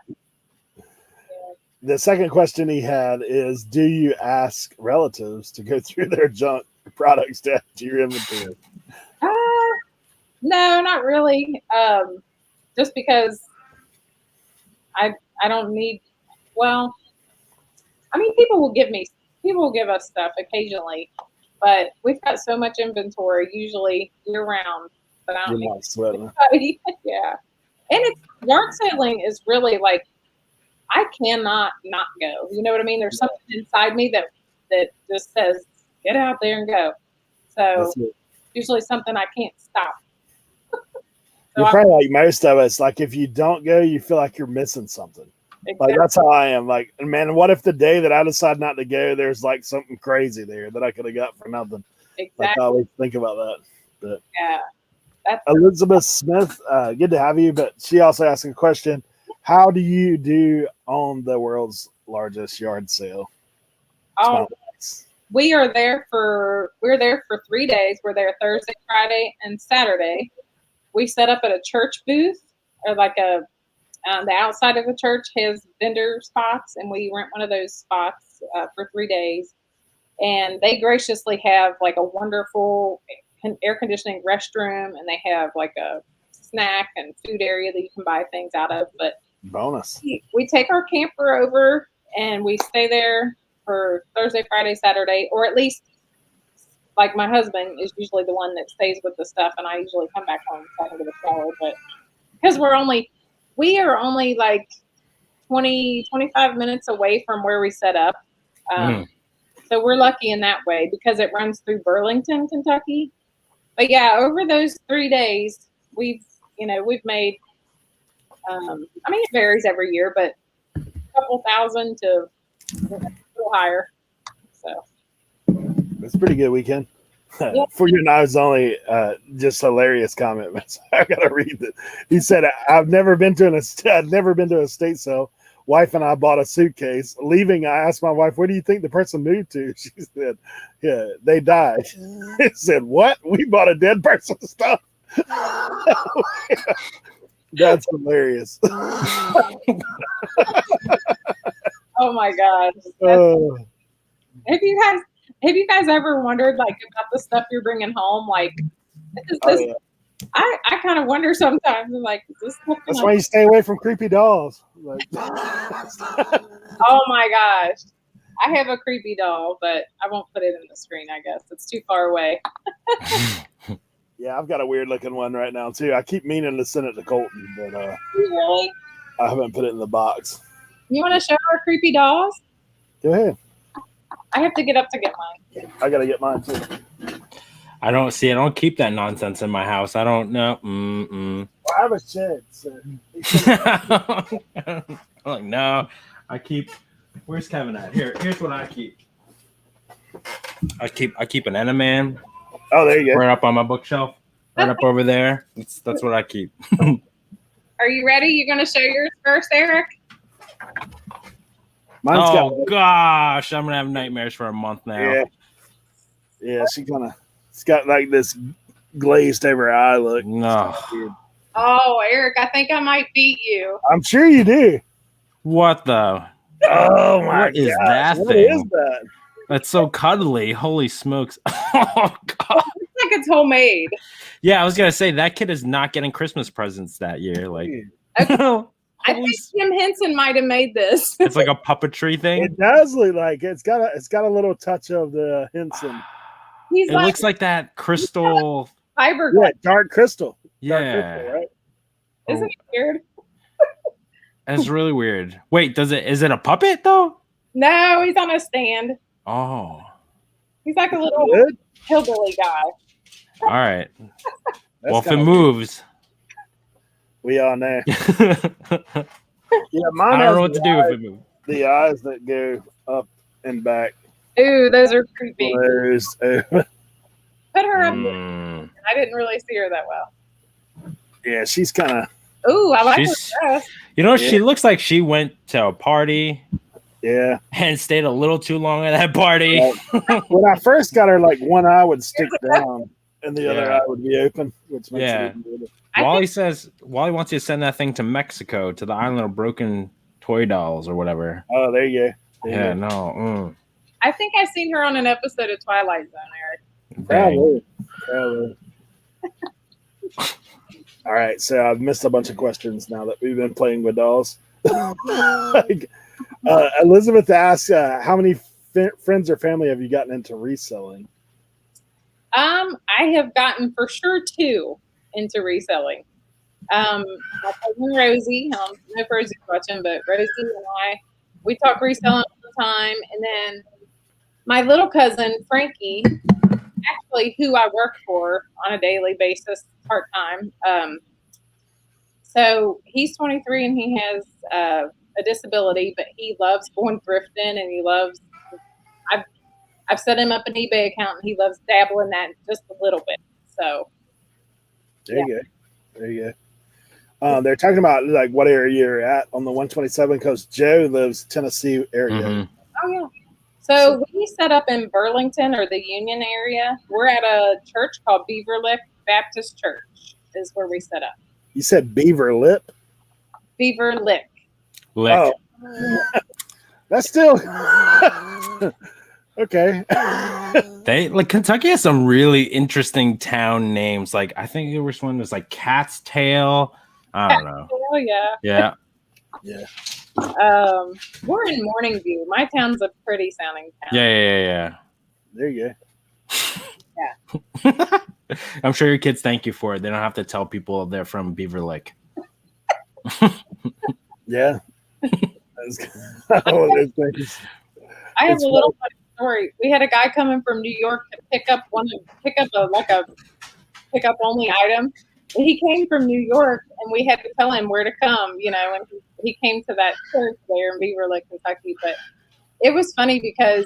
The second question he had is, do you ask relatives to go through their junk products to add to your inventory? No, not really. Just because I don't need, well, I mean, people will give us stuff occasionally, but we've got so much inventory usually year round that I don't need. Yeah. And yard selling is really like, I cannot not go. You know what I mean? There's something inside me that just says, get out there and go. So usually something I can't stop. You're probably like most of us. Like, if you don't go, you feel like you're missing something. Exactly. Like, that's how I am. Like, man, what if the day that I decide not to go, there's like something crazy there that I could have got for nothing? Exactly. Like, I always think about that. But yeah. Elizabeth Smith, good to have you. But she also asked a question: how do you do on the world's largest yard sale? Oh, we're there for 3 days. We're there Thursday, Friday, and Saturday. We set up at a church booth, or like the outside of the church has vendor spots, and we rent one of those spots for 3 days. And they graciously have like a wonderful air conditioning restroom, and they have like a snack and food area that you can buy things out of. But bonus, we take our camper over and we stay there for Thursday, Friday, Saturday, or at least, like, my husband is usually the one that stays with the stuff, and I usually come back home so I can get a shower. But because we are only like 20, 25 minutes away from where we set up. So we're lucky in that way because it runs through Burlington, Kentucky. But yeah, over those 3 days, we've made, it varies every year, but a couple thousand to a little higher. So it's a pretty good weekend. Yeah. For your knives only, just hilarious comment. I gotta read it. He said, I've never been to a estate sale. Wife and I bought a suitcase. Leaving, I asked my wife, where do you think the person moved to? She said, yeah, they died. He said, what? We bought a dead person's stuff? That's hilarious. Oh my God. Have you guys ever wondered, like, about the stuff you're bringing home? Like, I kind of wonder sometimes. I'm like, is this That's why you stay away from creepy dolls. Like, oh my gosh. I have a creepy doll, but I won't put it in the screen, I guess. It's too far away. yeah, I've got a weird looking one right now too. I keep meaning to send it to Colton, but Really? I haven't put it in the box. You want to show our creepy dolls? Go ahead. I have to get up to get mine. I gotta get mine too. I don't keep that nonsense in my house. I don't know. Well, I have a shed. So. I'm like, no, I keep. Where's Kevin at? Here's what I keep. I keep an Enaman. Oh, there you go. Right up on my bookshelf. Right up over there. That's what I keep. Are you ready? You're going to show yours first, Eric? Mine's gosh, I'm gonna have nightmares for a month now. Yeah, it's got like this glazed over eye look. No. Oh, Eric, I think I might beat you. I'm sure you do. What the? Oh my What is that thing? What is that? That's so cuddly. Holy smokes. Oh god. It's like it's homemade. Yeah, I was gonna say that kid is not getting Christmas presents that year. Like I think Jim Henson might have made this. It's like a puppetry thing. It does look like it's got a little touch of the Henson. It looks like that crystal fiberglass. Yeah, dark crystal. Yeah. Dark crystal, right? Isn't it weird? That's really weird. Wait, is it a puppet though? No, he's on a stand. Oh. He's like a little hillbilly guy. All right. Well, if it moves. We on there. Yeah, mine I don't know what has to do if it moves. the eyes that go up and back. Ooh, those are creepy. Those, Put her up there. I didn't really see her that well. yeah, she's kind of. Ooh, I like her dress. You know, she looks like she went to a party. Yeah. And stayed a little too long at that party. When I first got her, like one eye would stick down and the other eye would be open, which makes it even weirder. Wally wants you to send that thing to Mexico, to the island of broken toy dolls or whatever. Oh, there you go. No. I think I've seen her on an episode of Twilight Zone, Eric. Probably. All right, so I've missed a bunch of questions now that we've been playing with dolls. Elizabeth asks, how many friends or family have you gotten into reselling? I have gotten for sure 2 into reselling. My cousin Rosie, no Rosie's watching, but Rosie and I, we talk reselling all the time. And then my little cousin Frankie, actually who I work for on a daily basis, part-time. So he's 23 and he has a disability, but he loves going thrifting and he loves, I've set him up an eBay account and he loves dabbling that just a little bit. So there you go. They're talking about like what area you're at on the 127 because Joe lives Tennessee area. Mm-hmm. Oh yeah. So we set up in Burlington or the Union area. We're at a church called Beaver Lick Baptist Church is where we set up. You said Beaver Lip? Beaver Lick. Oh. That's still okay. Kentucky has some really interesting town names. Like I think there was one that was like Cat's Tail. I don't know. Oh yeah. Yeah. We're in Morningview. My town's a pretty sounding town. Yeah. There you go. Yeah. I'm sure your kids thank you for it. They don't have to tell people they're from Beaver Lake. Yeah. I have a little funny story. We had a guy coming from New York to pick up a pickup only item. And he came from New York, and we had to tell him where to come. And he came to that church there in Beaver Lake, Kentucky. But it was funny because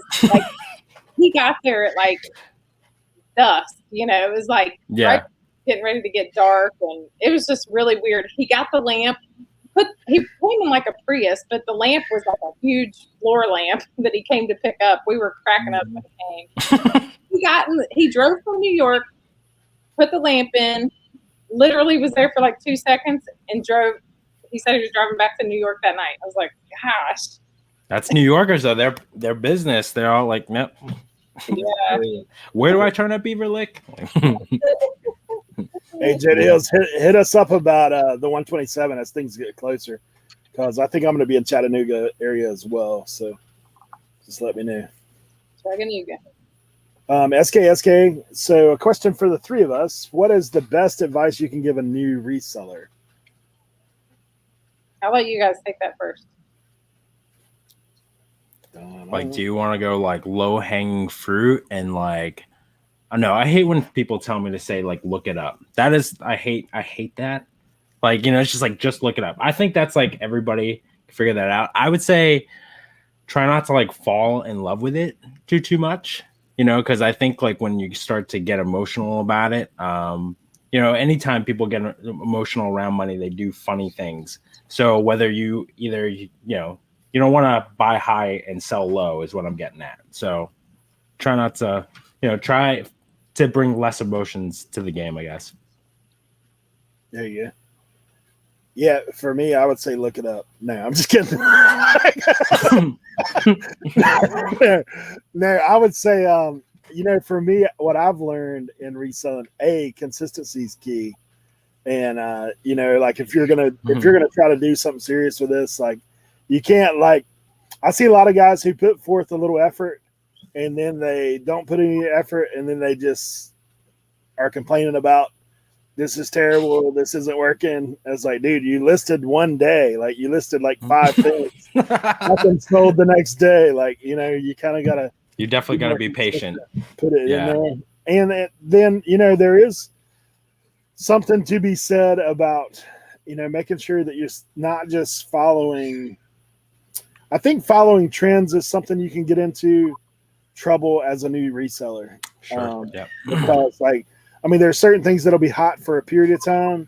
he got there at dusk. It was right getting ready to get dark, and it was just really weird. He got the lamp. He came in like a Prius, but the lamp was like a huge floor lamp that he came to pick up. We were cracking up when he came. He drove from New York, put the lamp in, literally was there for 2 seconds and drove. He said he was driving back to New York that night. I was like, gosh. That's New Yorkers though. Their business. They're all like, nope. Yeah. Where do I turn at Beaver Lake? Hey, Jet Hills, hit us up about the 127 as things get closer, because I think I'm going to be in Chattanooga area as well. So just let me know. Chattanooga. SK. So a question for the three of us: what is the best advice you can give a new reseller? I'll let you guys take that first. Like, do you want to go like low hanging fruit and like? No, I hate when people tell me to say like look it up. That is, I hate that. Like, it's just like just look it up. I think that's like everybody can figure that out. I would say try not to like fall in love with it too much. Because I think like when you start to get emotional about it, anytime people get emotional around money, they do funny things. So whether you either, you don't want to buy high and sell low is what I'm getting at. So try not to, try to bring less emotions to the game, I guess. There you go. Yeah, for me, I would say look it up. No, I'm just kidding. No, I would say, for me, what I've learned in reselling, consistency is key. And, like if you're going to try to do something serious with this, like you can't I see a lot of guys who put forth a little effort and then they don't put any effort and then they just are complaining about, this is terrible, this isn't working. I was like, dude, you listed one day, like you listed like 5 things. Nothing sold the next day. Like, you kind of gotta. You definitely gotta be patient. Put it in there, and then there is something to be said about making sure that you're not just following. I think following trends is something you can get into trouble as a new reseller. Sure. Because there's certain things that'll be hot for a period of time.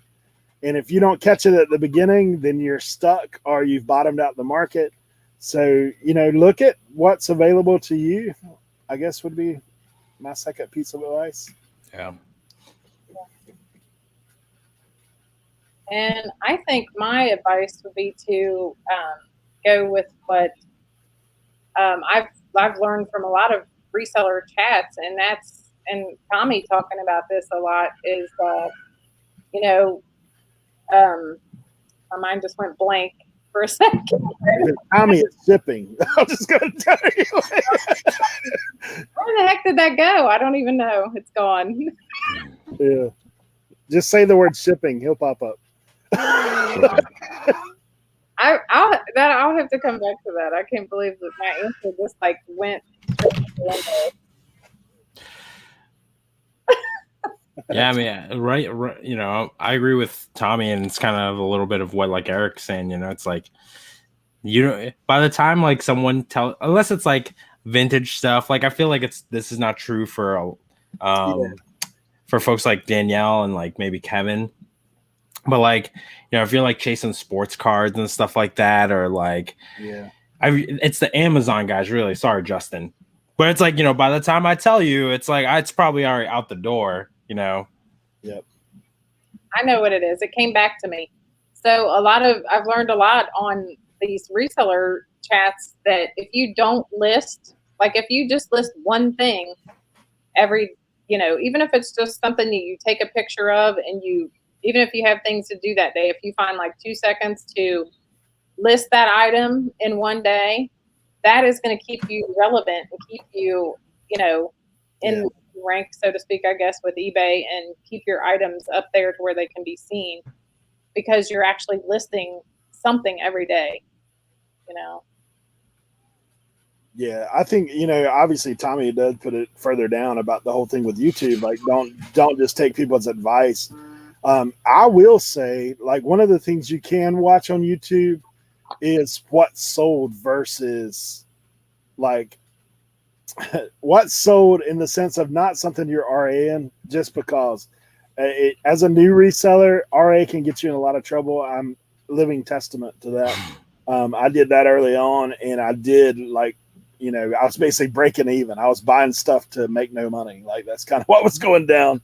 And if you don't catch it at the beginning, then you're stuck or you've bottomed out the market. So, look at what's available to you, I guess would be my second piece of advice. Yeah. And I think my advice would be to go with what I've learned from a lot of reseller chats, and Tommy talking about this a lot is, my mind just went blank for a second. Tommy is shipping. I'm just going to tell you. Where the heck did that go? I don't even know. It's gone. Yeah. Just say the word shipping. He'll pop up. I'll have to come back to that. I can't believe that my answer just went. Yeah, right. I agree with Tommy, and it's kind of a little bit of what like Eric's saying. It's like by the time someone unless it's vintage stuff. I feel like this is not true for folks like Danielle and maybe Kevin. But if you're chasing sports cards and stuff like that, or it's the Amazon guys, really. Sorry, Justin. But it's by the time I tell you, it's it's probably already out the door. Yep. I know what it is. It came back to me. So I've learned a lot on these reseller chats that if you don't list, if you just list one thing every, even if it's just something that you take a picture of and even if you have things to do that day, if you find 2 seconds to list that item in one day, that is going to keep you relevant and keep you, in rank, so to speak, I guess, with eBay, and keep your items up there to where they can be seen because you're actually listing something every day, Yeah, I think, obviously Tommy does put it further down about the whole thing with YouTube. Don't just take people's advice. I will say, one of the things you can watch on YouTube is what's sold versus what's sold in the sense of not something you're RA in, just because as a new reseller, RA can get you in a lot of trouble. I'm living testament to that. I did that early on, and I did I was basically breaking even. I was buying stuff to make no money. That's kind of what was going down.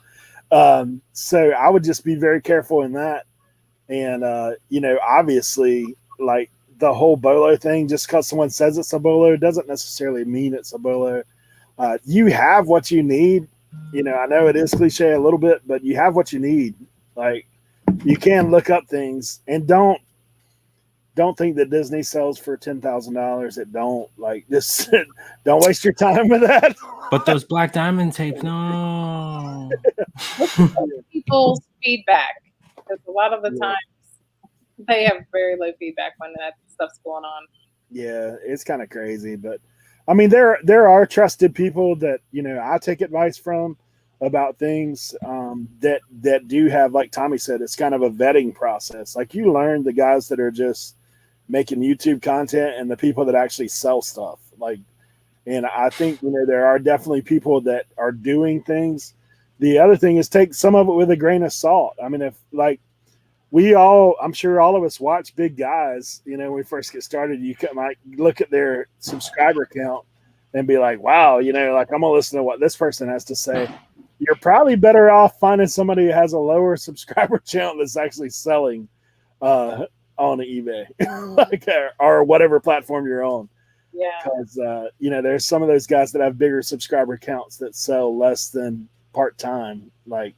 So I would just be very careful in that. And, obviously the whole BOLO thing, just because someone says it's a BOLO doesn't necessarily mean it's a BOLO. You have what you need. I know it is cliche a little bit, but you have what you need. Like, you can look up things, and don't think that Disney sells for $10,000. It don't. Like, just don't waste your time with that. But those black diamond tapes, no. People's feedback, because a lot of the times they have very low feedback when that stuff's going on. Yeah, it's kind of crazy, but I mean, there are trusted people that, you know, I take advice from about things that do have, like Tommy said, it's kind of a vetting process. Like, you learn the guys that are just making YouTube content and the people that actually sell stuff. Like, and I think, you know, there are definitely people that are doing things. The other thing is take some of it with a grain of salt. I mean, if like I'm sure all of us watch big guys, you know, when we first get started, you might look at their subscriber count and be like, wow, you know, like, I'm going to listen to what this person has to say. You're probably better off finding somebody who has a lower subscriber count that's actually selling on eBay like, or whatever platform you're on. Yeah. Because, you know, there's some of those guys that have bigger subscriber counts that sell less than part-time. Like,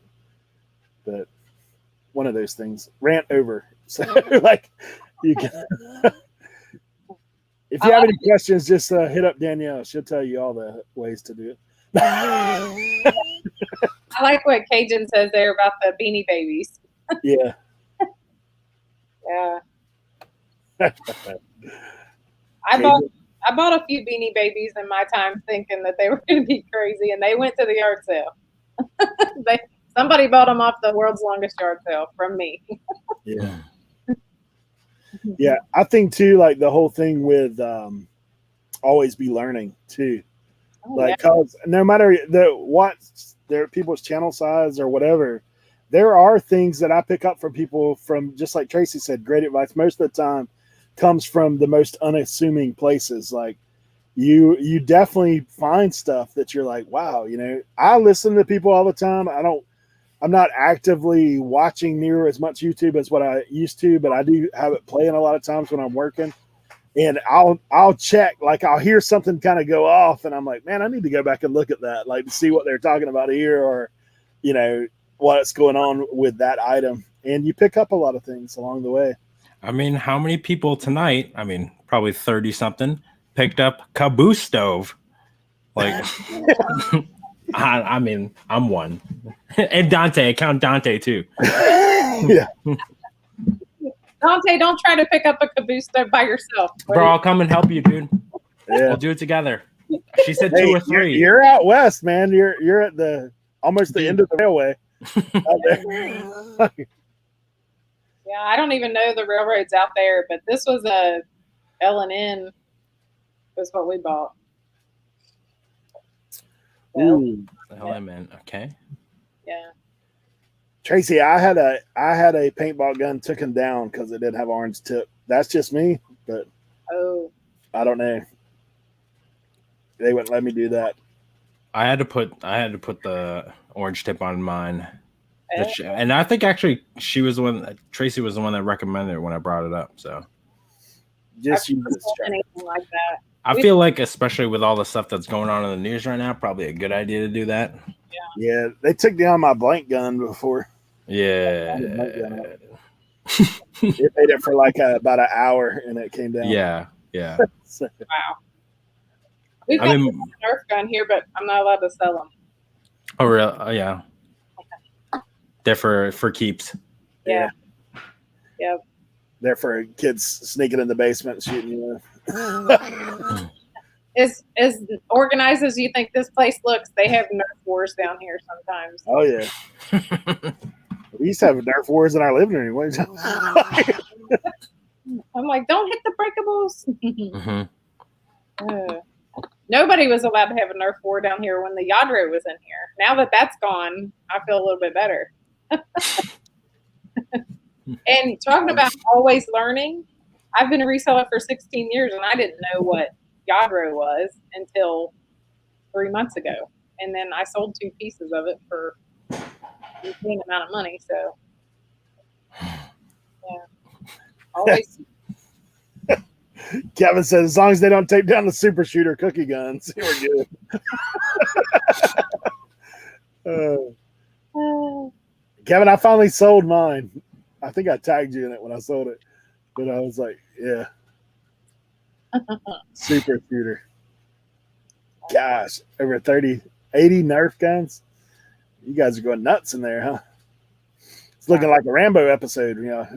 but one of those things. Rant over. So, like, you can. If you have any questions, just hit up Danielle. She'll tell you all the ways to do it. I like what Cajun says there about the Beanie Babies. Yeah. Yeah. I bought a few Beanie Babies in my time thinking that they were going to be crazy, and they went to the yard sale. Somebody bought them off the world's longest yard sale from me. Yeah. Yeah, I think too, like, the whole thing with always be learning too. Like, cause no matter what their people's channel size or whatever, there are things that I pick up from people from, just like Tracy said, great advice most of the time comes from the most unassuming places. Like, you definitely find stuff that you're like, wow, you know, I listen to people all the time. I'm not actively watching near as much YouTube as what I used to, but I do have it playing a lot of times when I'm working. And I'll check, like, I'll hear something kind of go off, and I'm like, man, I need to go back and look at that, like, to see what they're talking about here, or, you know, what's going on with that item. And you pick up a lot of things along the way. I mean, how many people tonight, I mean, probably 30 something, picked up Caboose stove? Like, I mean, I'm one. And Dante, I count Dante too. Yeah. Dante, don't try to pick up a Caboose stove by yourself. Bro, I'll come and help you, dude. Yeah. We'll do it together. She said 2 or 3. You're out west, man. You're at almost the end of the railway. Out there. Yeah, I don't even know the railroads out there, but this was a L&N. Was what we bought. Ooh. L&N, okay. Yeah. Tracy, I had a paintball gun taken down because it didn't have orange tip. That's just me, but I don't know. They wouldn't let me do that. I had to put the orange tip on mine. And I think actually Tracy was the one that recommended it when I brought it up. So just use anything like that. I feel like, especially with all the stuff that's going on in the news right now, probably a good idea to do that. Yeah, they took down my blank gun before. Yeah. It made it for like about an hour, and it came down. Yeah. Wow. We've got a Nerf gun here, but I'm not allowed to sell them. Oh, really? Oh, yeah. They're for keeps. Yeah. Yep. They're for kids sneaking in the basement and shooting you. As organized as you think this place looks, they have Nerf wars down here sometimes. Oh yeah. We used to have Nerf wars in our living room. I'm like, don't hit the breakables. Nobody was allowed to have a Nerf war down here when the Yadro was in here. Now that that's gone, I feel a little bit better. And talking about always learning, I've been a reseller for 16 years, and I didn't know what Yadro was until 3 months ago. And then I sold 2 pieces of it for the same amount of money. So, yeah. Always. Kevin says, as long as they don't take down the super shooter cookie guns, we're good. Kevin, I finally sold mine. I think I tagged you in it when I sold it. But I was like, yeah. Super shooter. Gosh, over 80 Nerf guns. You guys are going nuts in there, huh? It's looking like a Rambo episode, you know.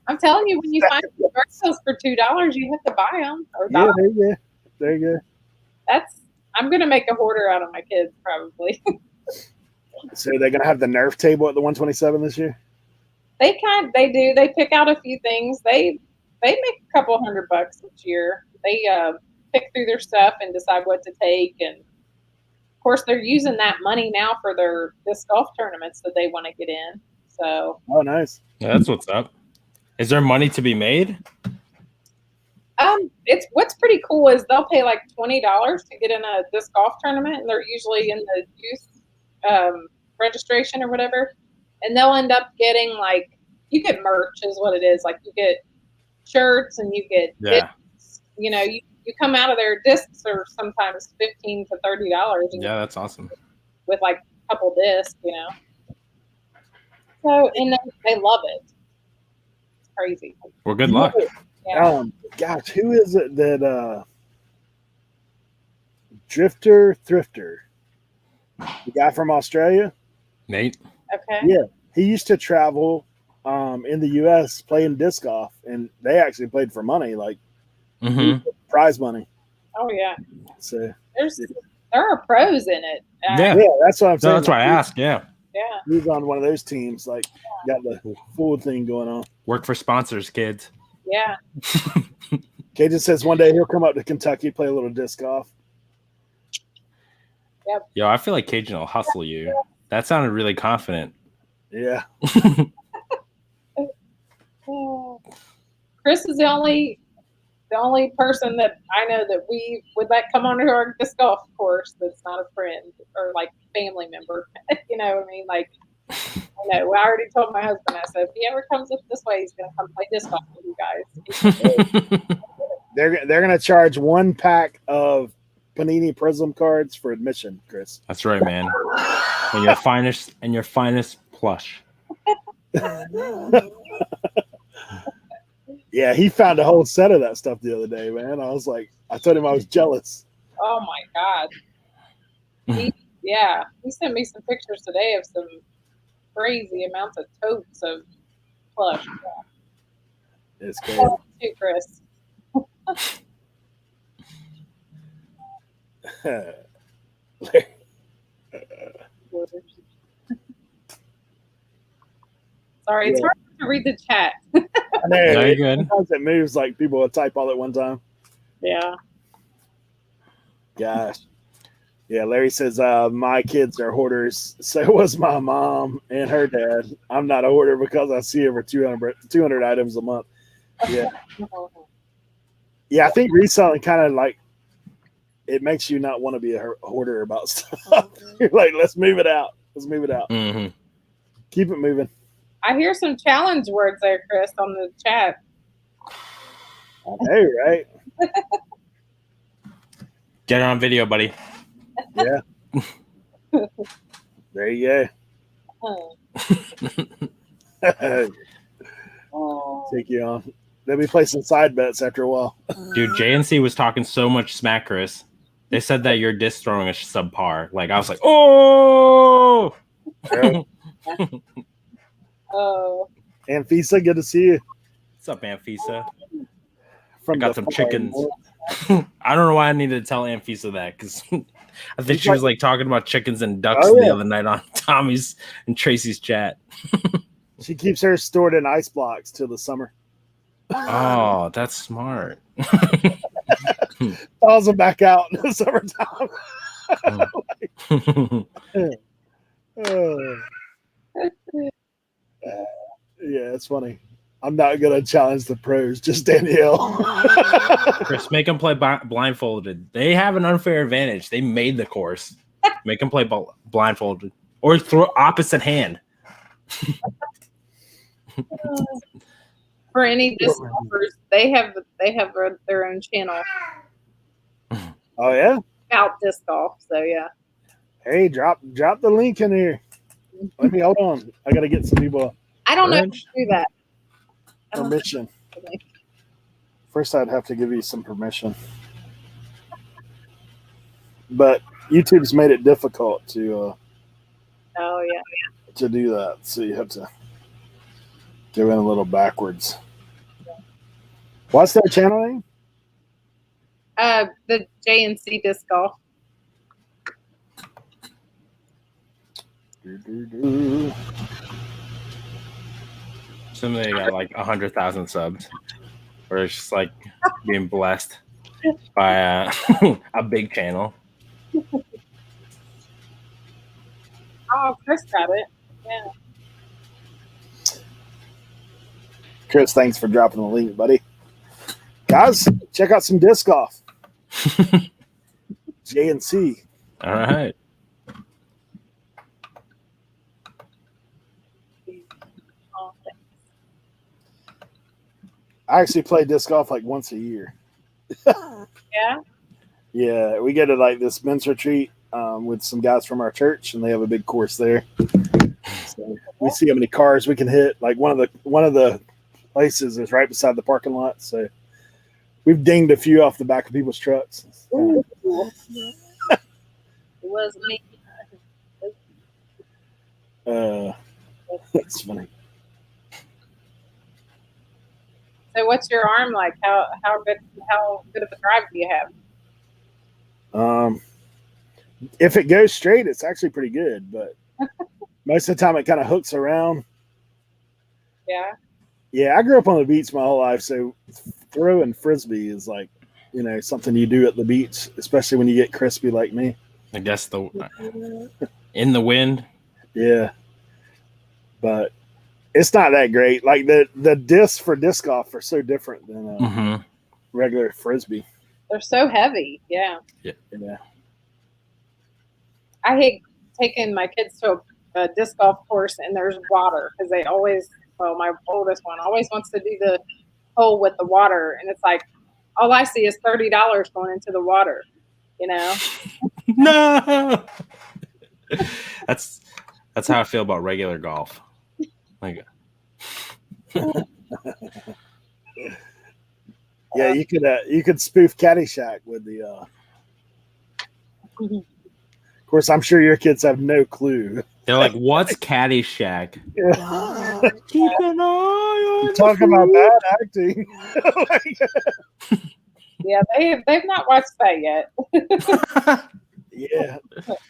I'm telling you, when you find commercials for $2, you have to buy them. Or yeah, there you go. There you go. I'm gonna make a hoarder out of my kids probably. So they're gonna have the Nerf table at the 127 this year. They do. They pick out a few things. They make a couple $100 each year. They pick through their stuff and decide what to take, and of course they're using that money now for their disc golf tournaments that they want to get in. So nice. Yeah, that's what's up. Is there money to be made? It's what's pretty cool is they'll pay like $20 to get in a disc golf tournament, and they're usually in the youth registration or whatever, and they'll end up getting like, you get merch is what it is. Like you get shirts and you get discs. You know, you come out of their discs are sometimes $15 to $30. Yeah, that's awesome. With like a couple discs, you know. So and they love it. It's crazy. Well, good luck. Yeah. Gosh, who is it that Drifter Thrifter? The guy from Australia? Nate. Okay. Yeah. He used to travel in the US playing disc golf, and they actually played for money, like prize money. Oh yeah. So there are pros in it. Yeah, that's what I'm saying. No, that's why I asked. Yeah. Yeah. He's on one of those teams, like got the full thing going on. Work for sponsors, kids. Yeah. Cajun says one day he'll come up to Kentucky, play a little disc golf. Yep. Yo, I feel like Cajun will hustle you. That sounded really confident. Yeah. Chris is the only person that I know that we would let come onto our disc golf course that's not a friend or like family member. You know what I mean? Like, I know. I already told my husband, I said, if he ever comes up this way, he's going to come play disc golf with you guys. They're going to charge 1 pack of Panini Prism cards for admission, Chris. That's right, man. And your finest plush. Yeah, he found a whole set of that stuff the other day, man. I was like, I told him I was jealous. Oh my God. He sent me some pictures today of some crazy amounts of totes of plush. Yeah. It's crazy. Too, Chris. Sorry, it's hard to read the chat. I know. Very good. Sometimes it moves like people will type all at one time. Yeah. Gosh. Yeah, Larry says, my kids are hoarders. So was my mom and her dad. I'm not a hoarder because I see over 200 items a month. Yeah. Yeah, I think reselling kind of like, it makes you not want to be a hoarder about stuff. You're like, let's move it out. Let's move it out. Mm-hmm. Keep it moving. I hear some challenge words there, Chris, on the chat. I know, right? Get it on video, buddy. Yeah. There you go. Take you on. They'll be placing side bets after a while. Dude, JNC was talking so much smack, Chris. They said that your disc throwing is subpar. Like, I was like, oh! Oh. Anfisa, good to see you. What's up, Anfisa? From I got some chickens. I don't know why I needed to tell Anfisa that, because I think she was like talking about chickens and ducks the other night on Tommy's and Tracy's chat. She keeps hers stored in ice blocks till the summer. Oh, that's smart. Thaws them back out in the summertime. Yeah, it's funny. I'm not going to challenge the pros, just Danielle. Chris, make them play blindfolded. They have an unfair advantage. They made the course. Make them play blindfolded. Or throw opposite hand. For any disc golfers, they have their own channel. Oh, yeah? About disc golf, so yeah. Hey, drop the link in here. Let me hold on. I got to get some people I don't know how to do that. I don't know. permission. First, I'd have to give you some permission. But YouTube's made it difficult to Oh yeah. to do that, so you have to go in a little backwards. What's their channel name? The J&C disc golf. Somebody got like 100,000 subs, where it's just like being blessed by a big channel. Oh, Chris got it. Yeah. Chris, thanks for dropping the link, buddy. Guys, check out some disc golf. J&C. All right. Oh, thanks. I actually play disc golf like once a year. Yeah. Yeah, we go to like this men's retreat with some guys from our church, and they have a big course there. So we see how many cars we can hit. Like one of the places is right beside the parking lot, so we've dinged a few off the back of people's trucks. Ooh, cool. It was me. That's funny. So, what's your arm like? How good of a drive do you have? If it goes straight, it's actually pretty good, but most of the time it kind of hooks around. Yeah. Yeah, I grew up on the beach my whole life, so throwing frisbee is like, something you do at the beach, especially when you get crispy like me. I guess in the wind. Yeah, but it's not that great. Like the discs for disc golf are so different than regular frisbee. They're so heavy. Yeah. Yeah. I hate taking my kids to a disc golf course and there's water because my oldest one always wants to do the hole with the water, and it's like all I see is $30 going into the water. No. That's how I feel about regular golf. Like, yeah, you could spoof Caddyshack with the. Of course, I'm sure your kids have no clue. They're like, "What's Caddyshack?" Yeah. Keep an eye on. Talking about bad acting. Yeah, they've not watched that yet. Yeah,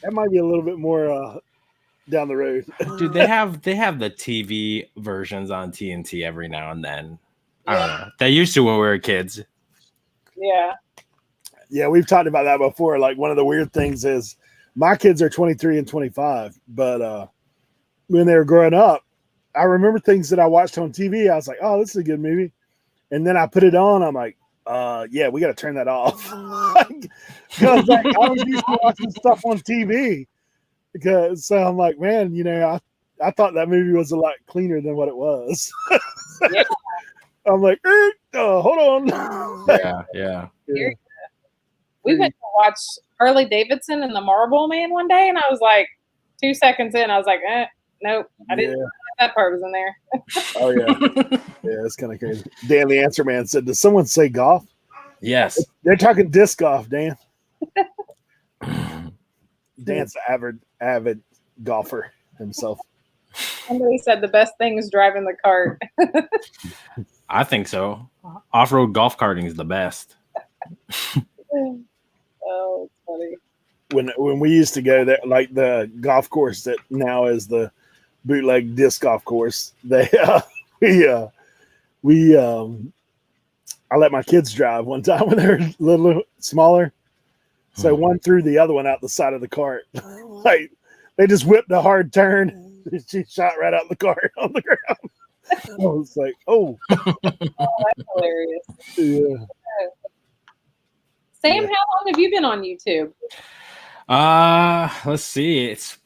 that might be a little bit more down the road. Dude, they have the TV versions on TNT every now and then. I don't know. They used to when we were kids. Yeah. Yeah, we've talked about that before. Like one of the weird things is my kids are 23 and 25, but when they were growing up, I remember things that I watched on TV. I was like, "Oh, this is a good movie," and then I put it on. I'm like, yeah, we got to turn that off." Because I was used to watching stuff on TV. So I'm like, man, I thought that movie was a lot cleaner than what it was. Yeah. I'm like, hold on. Yeah. We went to watch Harley Davidson and the Marlboro Man one day, and I was like, 2 seconds in, I was like, nope, I didn't know that part was in there. Oh yeah, yeah, it's kind of crazy. Dan the Answer Man said, "Does someone say golf?" Yes. They're talking disc golf, Dan. Dan's an avid golfer himself. Somebody said the best thing is driving the cart. I think so. Off-road golf karting is the best. Oh, it's funny. When we used to go there, like the golf course that now is the bootleg disc golf course, I let my kids drive one time when they were a little smaller. So one threw the other one out the side of the cart. Like they just whipped a hard turn. She shot right out the cart on the ground. I was like, oh, that's hilarious. Yeah. Sam, how long have you been on YouTube? Let's see. It's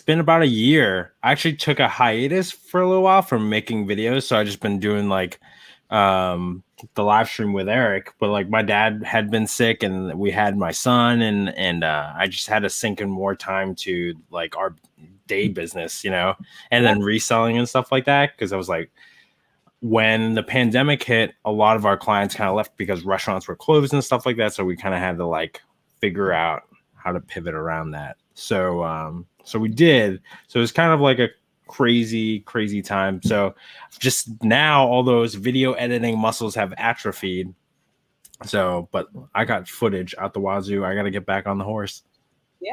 been about a year. I actually took a hiatus for a little while from making videos, so I just been doing like the live stream with Eric. But like my dad had been sick, and we had my son, and I just had to sink in more time to like our day business, you know, and then reselling and stuff like that. Because I was like, when the pandemic hit, a lot of our clients kind of left because restaurants were closed and stuff like that. So we kind of had to like figure out how to pivot around that. So so we did. So it was kind of like a crazy time. So just now all those video editing muscles have atrophied. So, but I got footage out the wazoo. I got to get back on the horse. Yeah.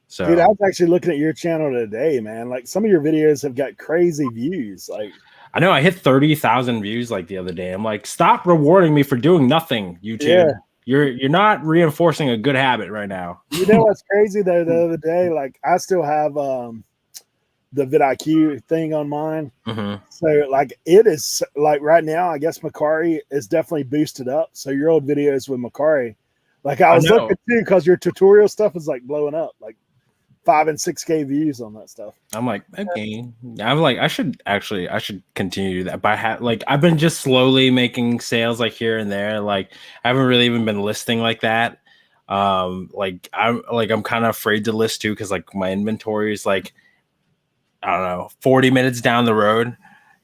So, dude, I was actually looking at your channel today, man. Like some of your videos have got crazy views. Like I know I hit 30,000 views like the other day. I'm like, stop rewarding me for doing nothing, YouTube. Yeah. You're not reinforcing a good habit right now. You know what's crazy though? The other day, like I still have the vidIQ thing on mine. Mm-hmm. So like it is like right now, I guess Macari is definitely boosted up. So your old videos with Macari, like I was looking too, because your tutorial stuff is like blowing up, like 5 and 6K views on that stuff. I'm like, okay. I'm like, I should continue that. But I've been just slowly making sales like here and there. Like I haven't really even been listing like that. I'm kind of afraid to list too, because like my inventory is like, I don't know, 40 minutes down the road,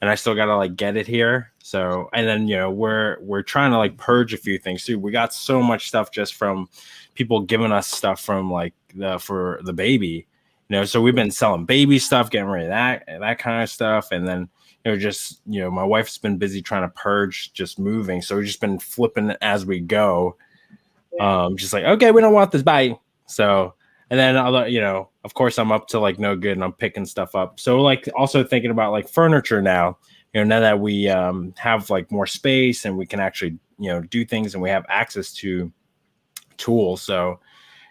and I still gotta like get it here. So, and then you know we're trying to like purge a few things too. We got so much stuff just from people giving us stuff from like for the baby, you know. So we've been selling baby stuff, getting rid of that kind of stuff, and then just my wife's been busy trying to purge, just moving. So we've just been flipping it as we go. Just like, okay, we don't want this, bye. So. And then, of course, I'm up to like no good and I'm picking stuff up. So like also thinking about like furniture now, now that we have like more space and we can actually, do things and we have access to tools. So,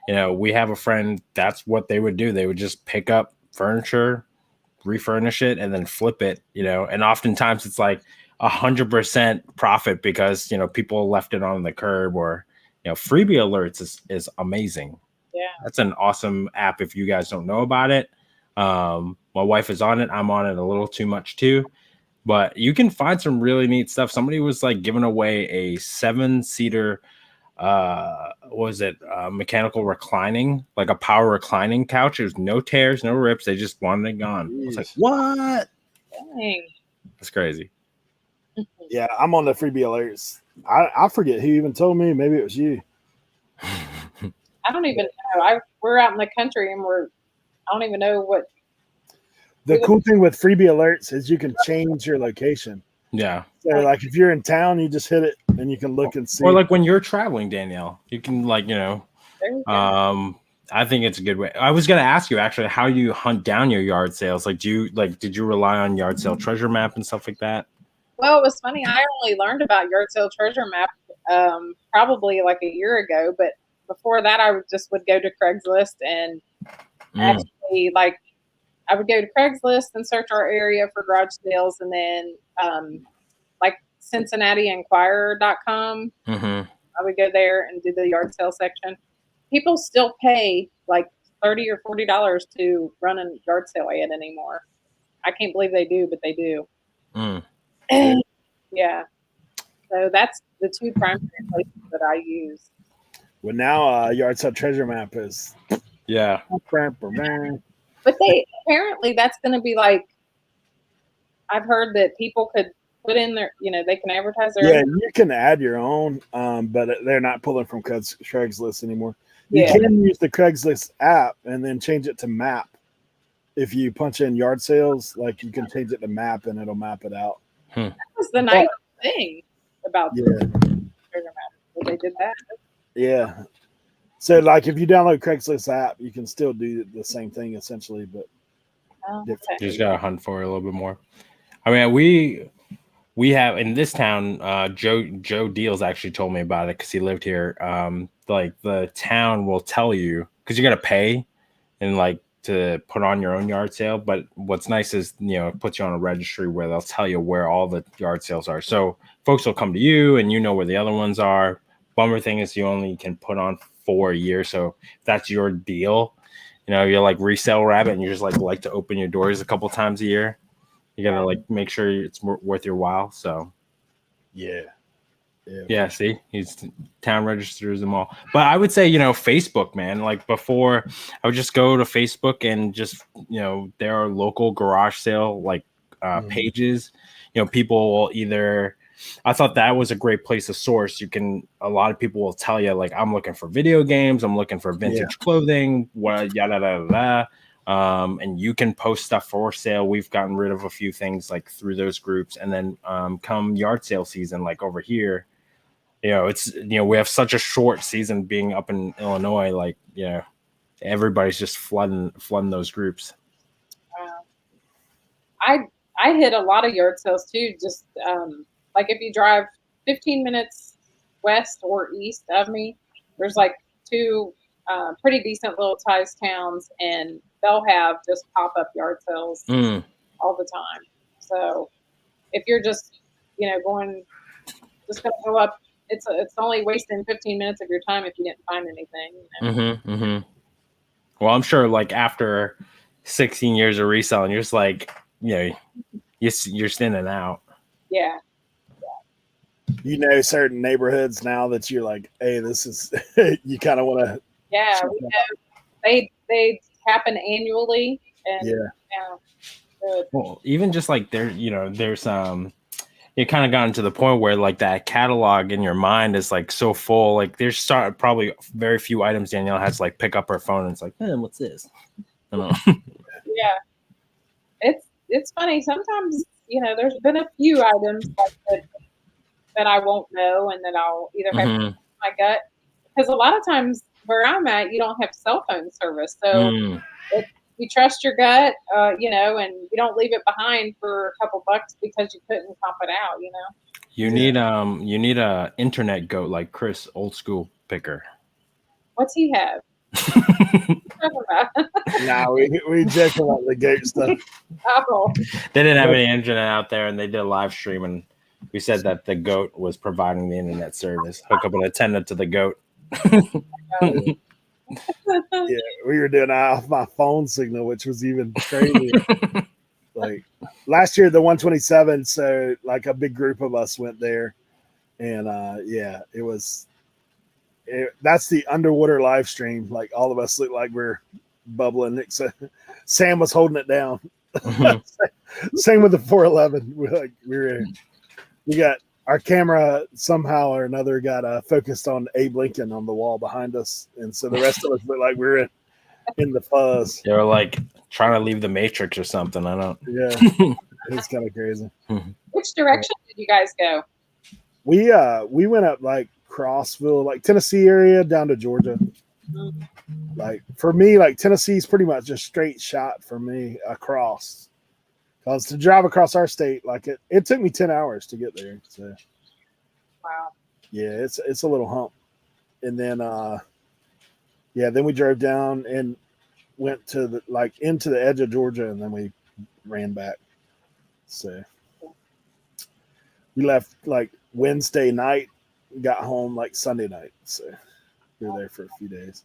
we have a friend, that's what they would do. They would just pick up furniture, refurnish it, and then flip it, and oftentimes it's like 100% profit because, people left it on the curb or, freebie alerts is amazing. Yeah, that's an awesome app if you guys don't know about it. My wife is on it. I'm on it a little too much too, but you can find some really neat stuff. Somebody was like giving away a 7-seater, mechanical reclining, like a power reclining couch. There's no tears, no rips. They just wanted it gone. I was like, what? Dang. That's crazy. Yeah, I'm on the freebie alerts. I forget who even told me. Maybe it was you. I don't even know. We're out in the country and I don't even know what. The cool thing with freebie alerts is you can change your location. Yeah. So like if you're in town, you just hit it and you can look and see. Or like when you're traveling, Danielle, you can like, I think it's a good way. I was going to ask you actually how you hunt down your yard sales. Like, did you rely on yard sale treasure map and stuff like that? Well, it was funny. I only learned about yard sale treasure map probably like a year ago, but before that, I would go to Craigslist and actually like I would go to Craigslist and search our area for garage sales, and then like CincinnatiInquirer.com. Mm-hmm. I would go there and do the yard sale section. People still pay like $30 or $40 to run a yard sale ad anymore. I can't believe they do, but they do. Yeah. So that's the two primary places that I use. Well, now yard sale treasure map is but apparently that's going to be like, I've heard that people could put in their, they can advertise their own. You can add your own, but they're not pulling from Craigslist anymore. You can use the Craigslist app and then change it to map. If you punch in yard sales, like you can change it to map and it'll map it out. That was the nice thing about the treasure map. They did that. Yeah. So like if you download Craigslist app, you can still do the same thing essentially, but you just gotta hunt for it a little bit more. I mean, we have in this town, Joe Deals actually told me about it because he lived here. Like the town will tell you because you gotta pay and like to put on your own yard sale. But what's nice is it puts you on a registry where they'll tell you where all the yard sales are. So folks will come to you and where the other ones are. Bummer thing is you only can put on 4 a year. So if that's your deal, you're like resale rabbit and you just like to open your doors a couple times a year. You gotta like make sure it's worth your while. So yeah. Yeah, see, he's town registers them all. But I would say, Facebook, man, like before I would just go to Facebook and just, there are local garage sale like pages. People will either, I thought that was a great place to source. A lot of people will tell you, like, I'm looking for video games, I'm looking for vintage clothing, what, yada, yada, yada. And you can post stuff for sale. We've gotten rid of a few things like through those groups. And then come yard sale season, like over here, it's, we have such a short season being up in Illinois, like, everybody's just flooding those groups. I hit a lot of yard sales too. Just like if you drive 15 minutes west or east of me, there's like two pretty decent little sized towns, and they'll have just pop up yard sales all the time. So if you're just going to go up, it's only wasting 15 minutes of your time if you didn't find anything. Well, I'm sure like after 16 years of reselling, you're just like, you're standing out. Yeah. Certain neighborhoods now that you're like, hey, this is you kind of want to. Yeah, we know they happen annually, and well, even just like there's you kind of gotten to the point where like that catalog in your mind is like so full. Like there's probably very few items Danielle has like pick up her phone and it's like, what's this? I don't know. Yeah, it's funny. Sometimes there's been a few items like that I won't know, and that I'll either have my gut, because a lot of times where I'm at, you don't have cell phone service, so you trust your gut, and you don't leave it behind for a couple bucks because you couldn't comp it out, You need a internet goat like Chris, old school picker. What's he have? Nah, we joke about the goat stuff. Oh. They didn't have any internet out there, and they did a live stream, and we said that the goat was providing the internet service. Hook up an attendant to the goat. Yeah, we were doing off my phone signal, which was even crazy. Like last year, the 127. So like a big group of us went there, and it was. That's the underwater live stream. Like all of us look like we're bubbling. Sam was holding it down. Same with the 411. We got our camera somehow or another got focused on Abe Lincoln on the wall behind us, and so the rest of us look like we're in the fuzz. They were like trying to leave the Matrix or something. I don't. Yeah, it's kind of crazy. Which direction did you guys go? We went up like Crossville, like Tennessee area, down to Georgia. Like for me, like Tennessee's pretty much just straight shot for me across. Because to drive across our state, like it took me 10 hours to get there. So, wow. Yeah, it's a little hump. And then, then we drove down and went to into the edge of Georgia, and then we ran back. So we left like Wednesday night, got home like Sunday night. So we were there for a few days.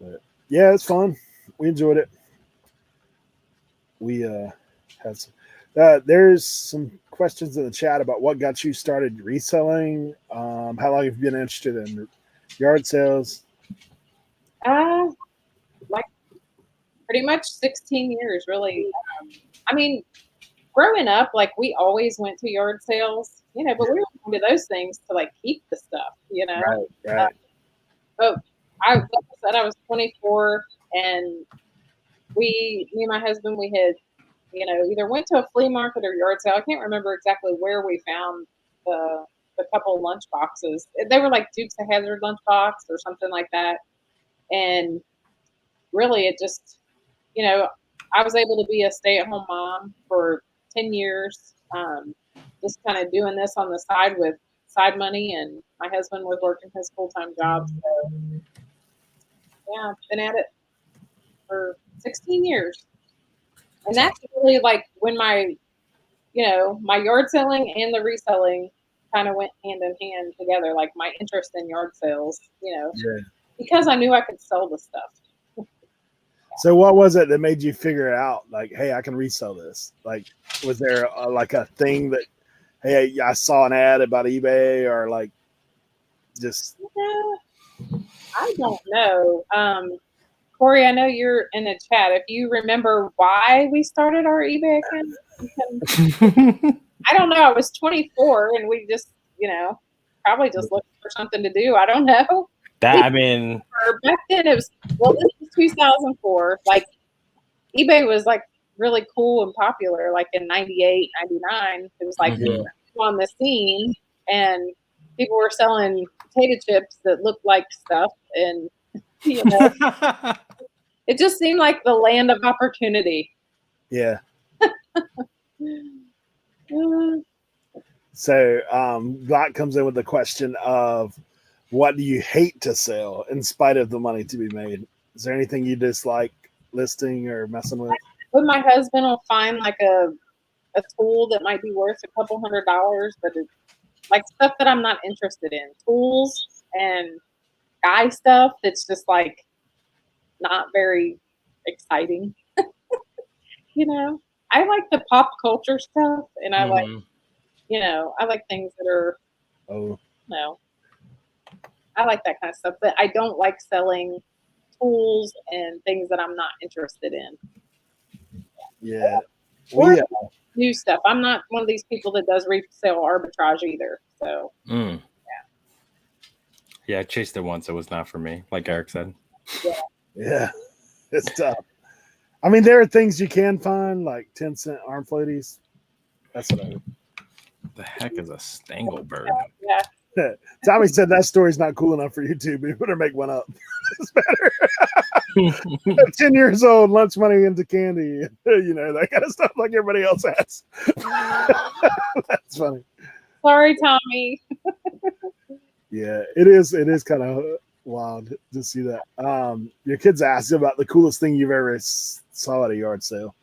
But yeah, it's fun. We enjoyed it. We had some. There's some questions in the chat about what got you started reselling. How long have you been interested in yard sales? Like pretty much 16 years, really. I mean, growing up, like we always went to yard sales, but we were going to those things to like keep the stuff, Right. But like I said, I was 24, and me and my husband, we had, either went to a flea market or yard sale. I can't remember exactly where we found the couple lunch boxes. They were like Dukes of Hazzard lunch box or something like that. And really, it just, I was able to be a stay-at-home mom for 10 years, just kind of doing this on the side with side money, and my husband was working his full-time job. So, yeah, been at it for 16 years. And that's really like when my yard selling and the reselling kind of went hand in hand together, like my interest in yard sales, because I knew I could sell the stuff. So what was it that made you figure out, like, hey, I can resell this? Like, was there a thing that hey, I saw an ad about eBay, or like just I don't know. Corey, I know you're in the chat. If you remember why we started our eBay account, I don't know. I was 24 and we just, probably just looking for something to do. I don't know. I mean, back then it was, this was 2004. Like eBay was like really cool and popular, like in 98, 99. It was like on the scene and people were selling potato chips that looked like stuff, and it just seemed like the land of opportunity. Yeah. So Glock comes in with the question of, what do you hate to sell in spite of the money to be made? Is there anything you dislike listing or messing with? When my husband will find like a tool that might be worth a couple $100, but it's like stuff that I'm not interested in. Tools and guy stuff that's just like not very exciting. I like the pop culture stuff, and I like, I like things that are, I like that kind of stuff, but I don't like selling tools and things that I'm not interested in. Yeah. Or new stuff. I'm not one of these people that does resale arbitrage either. So, yeah, I chased it once. It was not for me, like Eric said. Yeah. It's tough. I mean, there are things you can find, like 10-cent arm floaties. That's what I mean. The heck is a Stanglebird? Yeah. Tommy said that story's not cool enough for YouTube. We better make one up. It's better. 10 years old, lunch money into candy, that kind of stuff like everybody else has. That's funny. Sorry, Tommy. Yeah, it is kind of wild to see that. Your kids asked you about the coolest thing you've ever saw at a yard sale.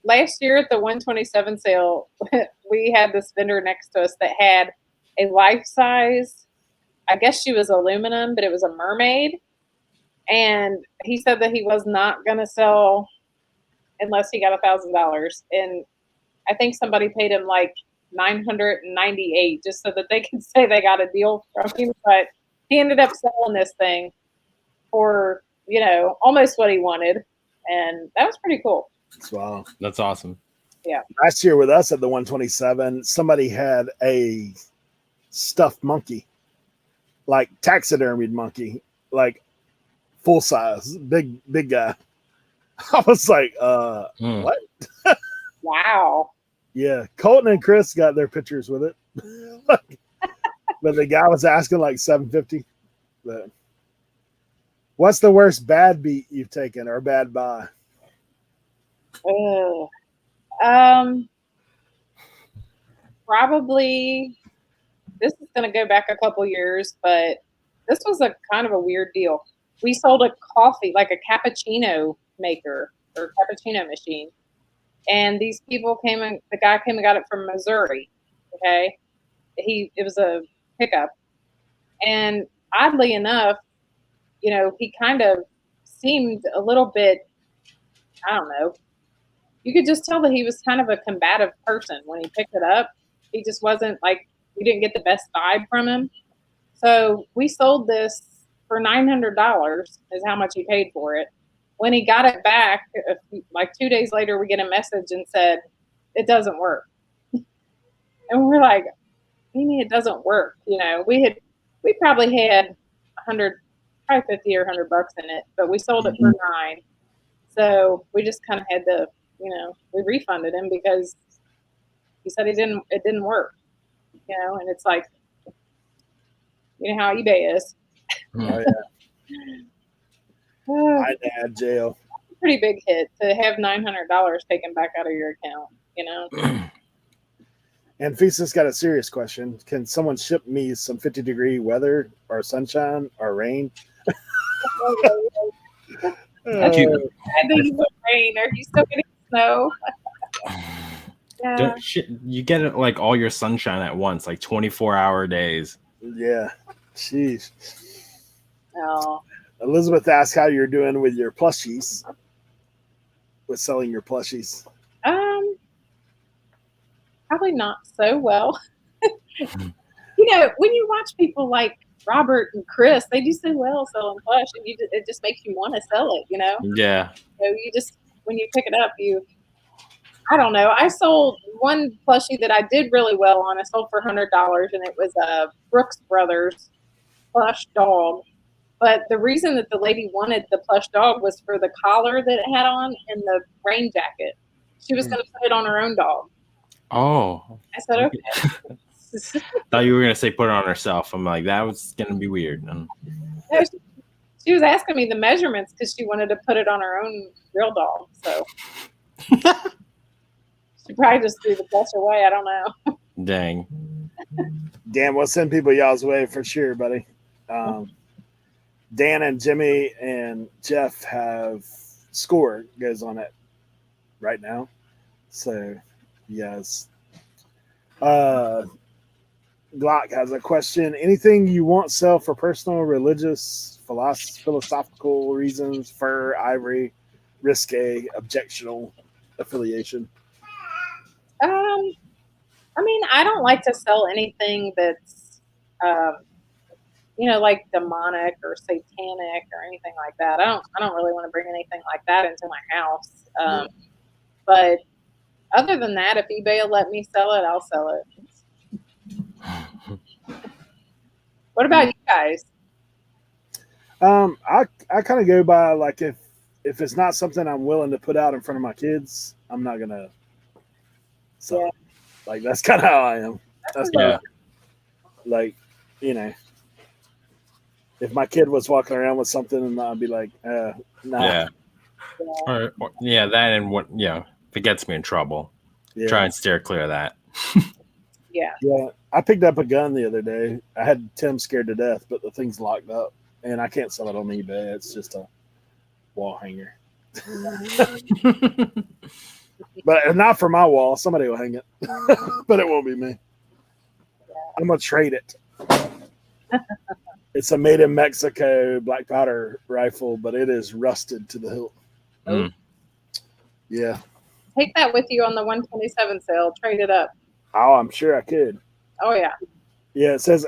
Last year at the 127 sale, we had this vendor next to us that had a life-size, I guess she was aluminum, but it was a mermaid. And he said that he was not going to sell unless he got $1,000. And I think somebody paid him like $998 just so that they can say they got a deal from him. But he ended up selling this thing for, almost what he wanted. And that was pretty cool. Wow. That's awesome. Yeah. Last year with us at the 127, somebody had a stuffed monkey, like taxidermied monkey, like full size, big guy. I was like, what? Wow. Yeah. Colton and Chris got their pictures with it. But the guy was asking like $750. But what's the worst bad beat you've taken or bad buy? Probably this is going to go back a couple years, but this was a kind of a weird deal. We sold a coffee, like a cappuccino maker or cappuccino machine. And these people the guy came and got it from Missouri. Okay. It was a pickup. And oddly enough, he kind of seemed a little bit, I don't know. You could just tell that he was kind of a combative person when he picked it up. He just wasn't like, we didn't get the best vibe from him. So we sold this for $900 is how much he paid for it. When he got it back, like 2 days later, we get a message and said, it doesn't work. And we're like, what do you mean it doesn't work? We probably had probably 50 or $100 in it, but we sold it for $9. So we just kind of had to, we refunded him because he said it didn't work, and it's like, how eBay is. Oh, yeah. My dad jail. Pretty big hit to have $900 taken back out of your account, And Feasus got a serious question. Can someone ship me some 50-degree weather or sunshine or rain? I think you put rain. Are you still getting snow? Yeah. You get it like all your sunshine at once, like 24-hour days. Yeah. Jeez. Oh. Elizabeth asked how you're doing with your plushies. with selling your plushies? Probably not so well. You know, when you watch people like Robert and Chris, they do so well selling plush, and it just makes you want to sell it, you know? Yeah. So you just, when you pick it up, I don't know. I sold one plushie that I did really well on. I sold for $100, and it was a Brooks Brothers plush dog. But the reason that the lady wanted the plush dog was for the collar that it had on and the rain jacket. She was going to put it on her own dog. Oh. I said, okay. Thought you were going to say put it on herself. I'm like, that was going to be weird. No, she was asking me the measurements because she wanted to put it on her own real dog. So she probably just threw the plush away. I don't know. Dang. Dan, we'll send people y'all's way for sure, buddy. Dan and Jimmy and Jeff have score goes on it right now. So, yes. Glock has a question. Anything you won't sell for personal, religious, philosophical reasons, fur, ivory, risque, objectionable affiliation? I mean, I don't like to sell anything that's, you know, like demonic or satanic or anything like that. I don't really want to bring anything like that into my house. But other than that, if eBay will let me sell it, I'll sell it. What about you guys? I kind of go by like if it's not something I'm willing to put out in front of my kids, I'm not gonna. So, like that's kind of how I am. That's like, you know, if my kid was walking around with something, and I'd be like, nah. Yeah. Or that and what? Yeah, if it gets me in trouble, try and steer clear of that. Yeah. I picked up a gun the other day. I had Tim scared to death, but the thing's locked up, and I can't sell it on eBay. It's just a wall hanger. But not for my wall. Somebody will hang it, but it won't be me. I'm gonna trade it. It's a made in Mexico black powder rifle, but it is rusted to the hilt. Yeah. Take that with you on the 127 sale. Trade it up. Oh, I'm sure I could. Oh yeah. Yeah, it says.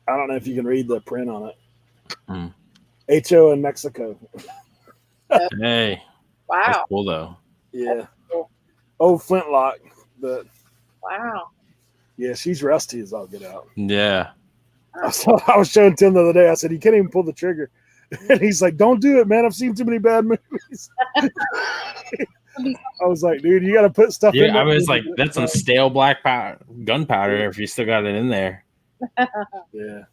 I don't know if you can read the print on it. HO in Mexico. Hey. Wow. That's cool though. Yeah. Old flintlock, but wow. Yeah, she's rusty as all get out. Yeah. I was showing Tim the other day. I said, "You can't even pull the trigger," and he's like, "Don't do it, man. I've seen too many bad movies." I was like, "Dude, you got to put stuff in." I was like, "That's some stale black gunpowder if you still got it in there." Yeah,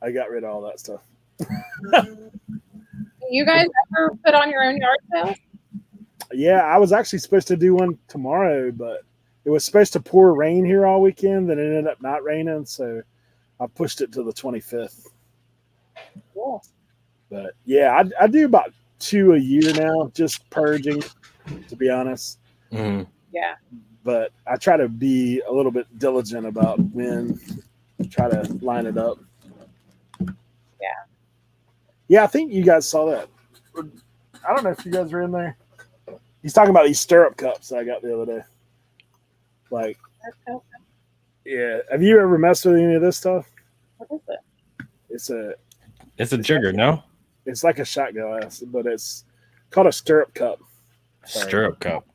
I got rid of all that stuff. You guys ever put on your own yard sale? Yeah, I was actually supposed to do one tomorrow, but it was supposed to pour rain here all weekend. Then it ended up not raining, so I pushed it to the 25th. Cool. But yeah, I do about 2 a year now, just purging, to be honest. Mm-hmm. Yeah. But I try to be a little bit diligent about when try to line it up. Yeah. Yeah, I think you guys saw that. I don't know if you guys were in there. He's talking about these stirrup cups I got the other day. Like, yeah. Have you ever messed with any of this stuff? What is it? It's a jigger, no? It's like a shot glass, but it's called a stirrup cup. Stirrup cup.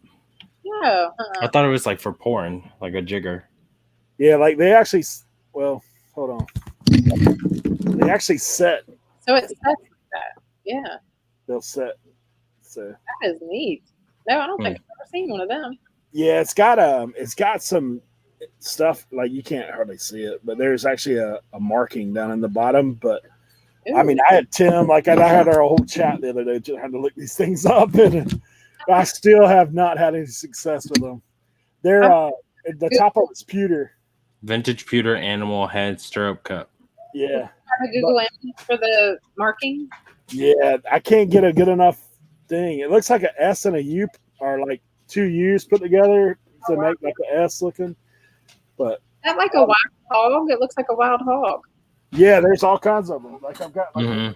No. I thought it was like for pouring, like a jigger. Yeah, like they actually. Well, hold on. They actually set. So it sets like that. Yeah. They'll set. So that is neat. No, I don't think I've ever seen one of them. Yeah, it's got some stuff like you can't hardly see it, but there's actually a marking down in the bottom. But ooh. I mean, I had Tim, like I had our whole chat the other day trying to look these things up, and I still have not had any success with them. They're at the top of it's pewter. Vintage pewter animal head stirrup cup. Yeah. Have a Google image for the marking? Yeah, I can't get a good enough thing. It looks like an S and a U, or like 2 U's put together to make like an S looking. But is that like a wild hog? It looks like a wild hog. Yeah, there's all kinds of them. Like I've got like a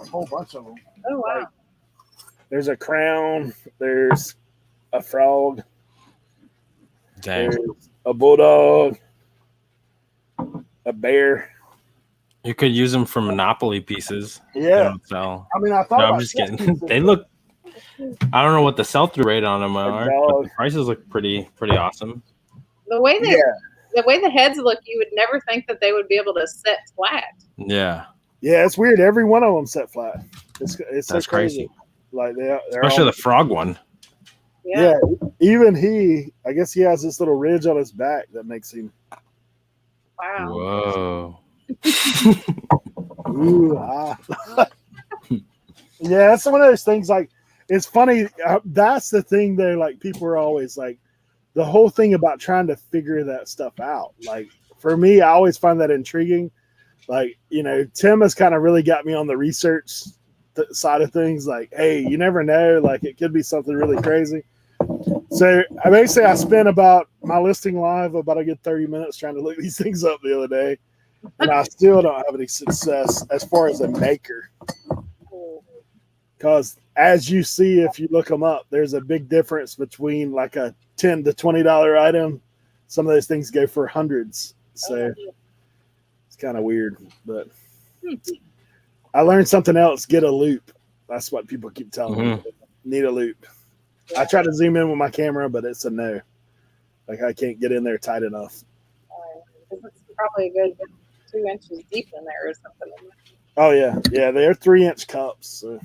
whole bunch of them. Oh wow! There's a crown. There's a frog. Dang. There's a bulldog. A bear. You could use them for Monopoly pieces. Yeah. So I mean, I thought no, I'm about just kidding. They look. I don't know what the sell-through rate on them are, but the prices look pretty awesome. The way the heads look, you would never think that they would be able to set flat. Yeah. Yeah, it's weird. Every one of them set flat. It's That's so crazy. crazy. Like they're Especially the frog one. Yeah. Even I guess he has this little ridge on his back that makes him. Wow. Whoa. Ooh, yeah, it's one of those things. Like, it's funny. That's the thing though. Like, people are always like, the whole thing about trying to figure that stuff out. Like, for me, I always find that intriguing. Like, Tim has kind of really got me on the research side of things. Like, hey, you never know. Like, it could be something really crazy. So I spent about my listing live about a good 30 minutes trying to look these things up the other day. And I still don't have any success as far as a maker. Because as you see, if you look them up, there's a big difference between like a $10 to $20 item. Some of those things go for hundreds. So it's kind of weird. But I learned something else. Get a loop. That's what people keep telling me. Need a loop. I try to zoom in with my camera, but it's a no. Like, I can't get in there tight enough. It's probably a good 2 inches deep in there or something. Oh, yeah. Yeah, they're 3-inch cups. So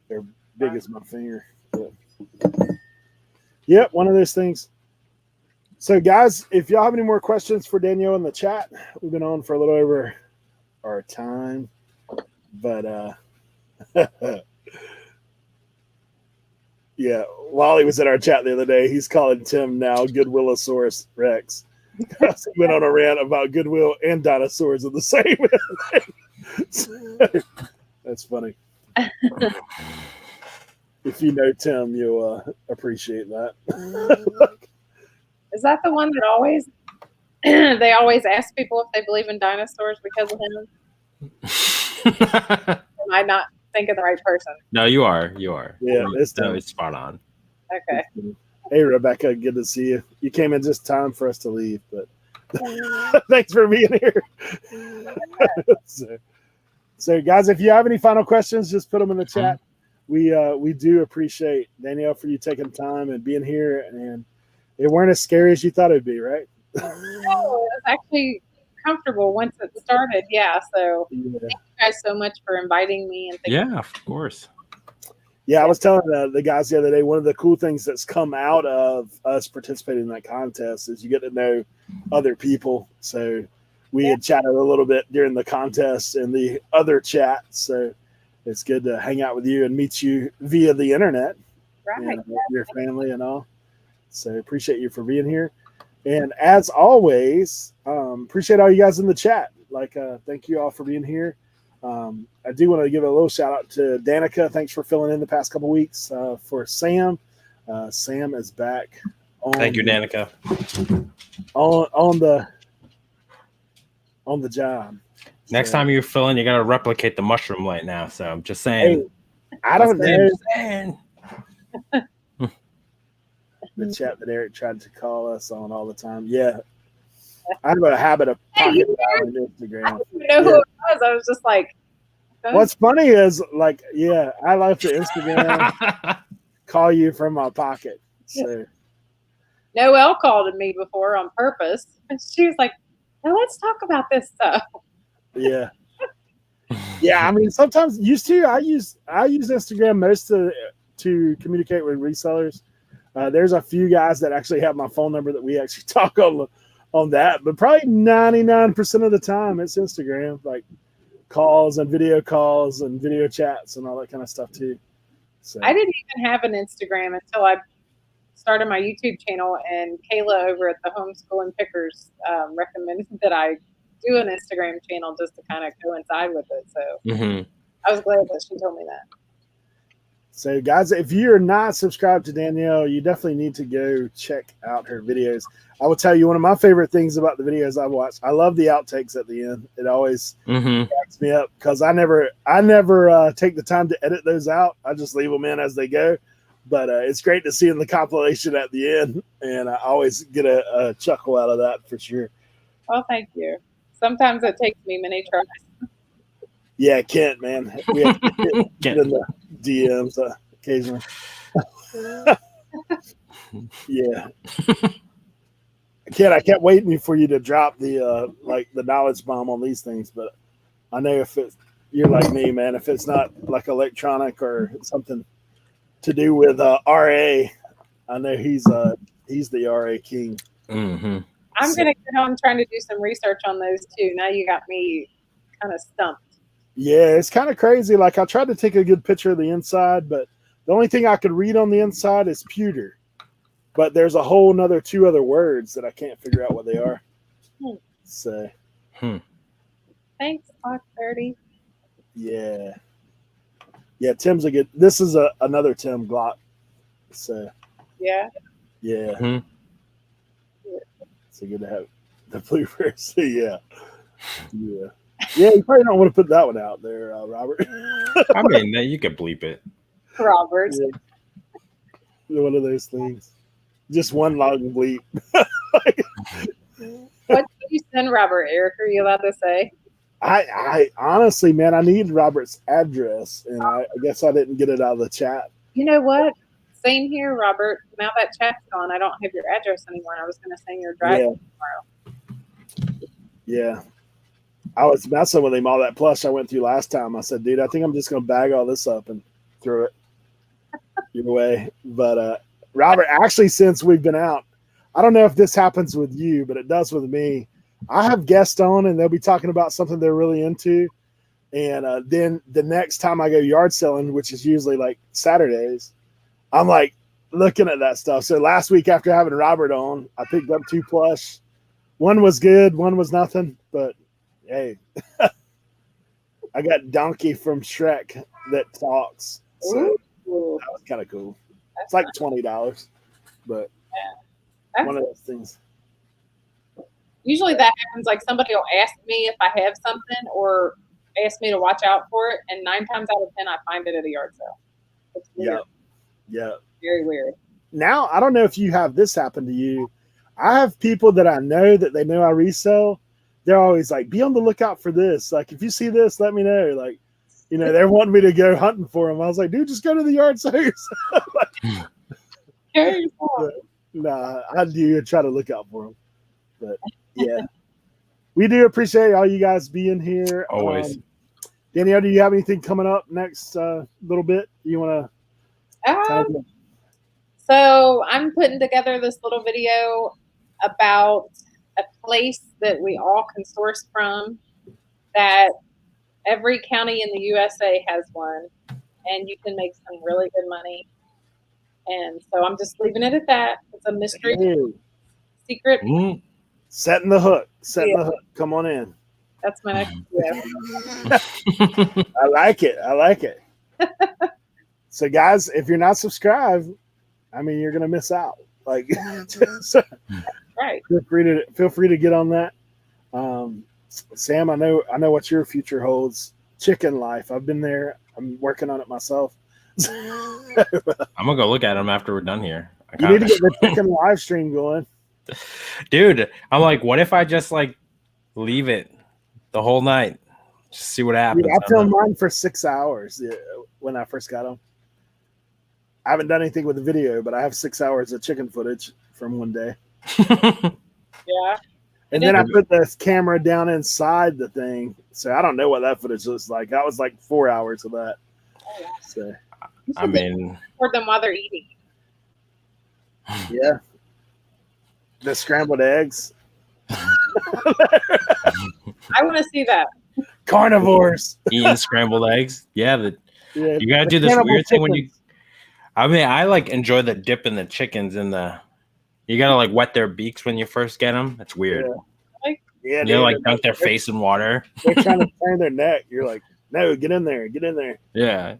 they're big as my finger. But yep, one of those things. So, guys, if y'all have any more questions for Danielle in the chat, we've been on for a little over our time. But, yeah, Wally was in our chat the other day. He's calling Tim now Goodwillosaurus Rex. He went on a rant about Goodwill and dinosaurs in the same. That's funny. If you know Tim, you'll appreciate that. Is that the one that always they always ask people if they believe in dinosaurs because of him? Am I not thinking the right person? No, you are. Yeah, it's spot on. Okay. Hey, Rebecca, good to see you. You came in just time for us to leave, but thanks for being here. So, guys, if you have any final questions, just put them in the chat. We do appreciate, Danielle, for you taking time and being here. And it weren't as scary as you thought it'd be, right? No, it was actually comfortable once it started. Yeah. So thank you guys so much for inviting me. And of course. Yeah, I was telling the guys the other day, one of the cool things that's come out of us participating in that contest is you get to know other people. So we had chatted a little bit during the contest and the other chat. So it's good to hang out with you and meet you via the internet. Right. And your family and all. So appreciate you for being here. And as always, appreciate all you guys in the chat. Like, thank you all for being here. I do want to give a little shout out to Danica. Thanks for filling in the past couple weeks for Sam. Sam is back. Thank you, Danica. On the job. Next time you fill in, you got to replicate the mushroom light now. So I'm just saying. Hey, I don't know. The chat that Eric tried to call us on all the time. Yeah. I have a habit of pocket dialing Instagram. I didn't even know who it was. I was just like, what's funny is, like, I like to Instagram call you from my pocket. So Noelle called me before on purpose. And she was like, now let's talk about this stuff. Yeah. Yeah, I mean, sometimes I use Instagram most to communicate with resellers. There's a few guys that actually have my phone number that we actually talk on that, but probably 99% of the time it's Instagram, like calls and video chats and all that kind of stuff too. So I didn't even have an Instagram until I started my YouTube channel, and Kayla over at the Homeschooling Pickers recommended that I do an Instagram channel just to kind of coincide with it. So I was glad that she told me that. So, guys, if you're not subscribed to Danielle, you definitely need to go check out her videos. I will tell you one of my favorite things about the videos I watch. I love the outtakes at the end. It always cracks me up because I never take the time to edit those out. I just leave them in as they go. But it's great to see in the compilation at the end, and I always get a chuckle out of that for sure. Oh, thank you. Sometimes it takes me many tries. Yeah, Kent, man. We have to get in the DMs occasionally. Yeah. Kent, I kept waiting for you to drop the the knowledge bomb on these things, but I know if you're like me, man, if it's not like electronic or something to do with RA, I know he's the RA king. Mm-hmm. I'm gonna get on trying to do some research on those too. Now you got me kind of stumped. Yeah, it's kind of crazy. Like I tried to take a good picture of the inside, but the only thing I could read on the inside is pewter. But there's a whole nother 2 other words that I can't figure out what they are. So thanks, Clock 30. Yeah, Tim's a good. This is another Tim Glock. So yeah. Mm-hmm. So good to have the bloopers. Yeah. You probably don't want to put that one out there, Robert. I mean, you could bleep it, Robert. Yeah. One of those things. Just one long bleep. What did you send Robert, Eric? Are you allowed to say? I honestly, man, I need Robert's address, and I guess I didn't get it out of the chat. You know what? Same here, Robert. Now that chat's gone, I don't have your address anymore. I was going to send your drive tomorrow. Yeah. I was messing with him all that plush I went through last time. I said, dude, I think I'm just going to bag all this up and throw it your way. But Robert, actually, since we've been out, I don't know if this happens with you, but it does with me. I have guests on, and they'll be talking about something they're really into. And then the next time I go yard selling, which is usually like Saturdays, I'm like looking at that stuff. So last week after having Robert on, I picked up 2 plush. One was good, one was nothing, but hey, I got Donkey from Shrek that talks. So that was kind of cool. It's like $20, but one of those things. Usually that happens, like somebody will ask me if I have something or ask me to watch out for it, and 9 times out of 10 I find it at a yard sale. It's weird. Yeah. Very weird. Now, I don't know if you have this happen to you. I have people that I know that they know I resell. They're always like, be on the lookout for this. Like, if you see this, let me know. Like, they're wanting me to go hunting for them. I was like, dude, just go to the yard sales. Nah, I do try to look out for them. But yeah, we do appreciate all you guys being here. Always. Danielle, do you have anything coming up next little bit? You want to? So I'm putting together this little video about a place that we all can source from, that every county in the USA has one, and you can make some really good money. And so I'm just leaving it at that. It's a mystery, secret. Setting the hook. The hook. Come on in. That's my next video. I like it. So, guys, if you're not subscribed, I mean, you're gonna miss out. Like, right. Feel free to get on that. Sam, I know what your future holds. Chicken life. I've been there. I'm working on it myself. I'm gonna go look at them after we're done here. You need to get the chicken live stream going, dude. I'm like, what if I just like leave it the whole night, just see what happens? I filmed mine for 6 hours when I first got them. I haven't done anything with the video, but I have 6 hours of chicken footage from one day. Yeah. And then I put the camera down inside the thing, so I don't know what that footage looks like. That was like 4 hours of that. So, I mean, for them while they're eating. Yeah. The scrambled eggs. I want to see that. Carnivores eating scrambled eggs. Yeah, you gotta do this weird chickens. thing when you. I mean, I like enjoy the dip in the chickens in the. You gotta like wet their beaks when you first get them. It's weird. Yeah, you like dunk their face in water. They're trying to turn their neck. You're like, no, get in there. Yeah.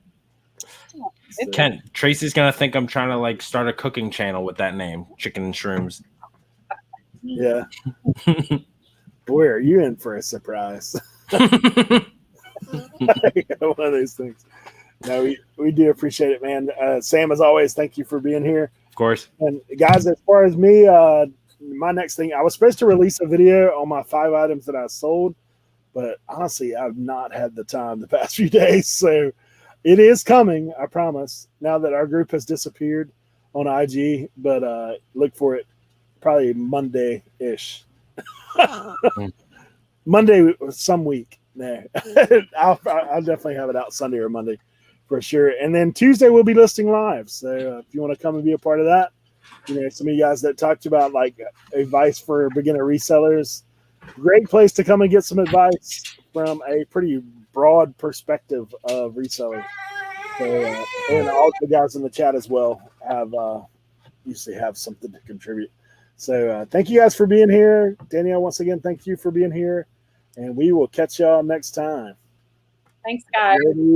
So, Kent, Tracy's gonna think I'm trying to like start a cooking channel with that name, Chicken and Shrooms. yeah. Boy, are you in for a surprise? One of those things. No, we do appreciate it, man. Sam, as always, thank you for being here. Of course. And guys, as far as me, my next thing, I was supposed to release a video on my 5 items that I sold, but honestly, I've not had the time the past few days. So it is coming, I promise, now that our group has disappeared on IG, but look for it probably Monday-ish. Monday, some week. No, I'll definitely have it out Sunday or Monday for sure. And then Tuesday we'll be listing live. So if you want to come and be a part of that, some of you guys that talked about like advice for beginner resellers, great place to come and get some advice from a pretty broad perspective of resellers. So, and all the guys in the chat as well usually have something to contribute. So thank you guys for being here. Danielle, once again, thank you for being here. And we will catch y'all next time. Thanks, guys.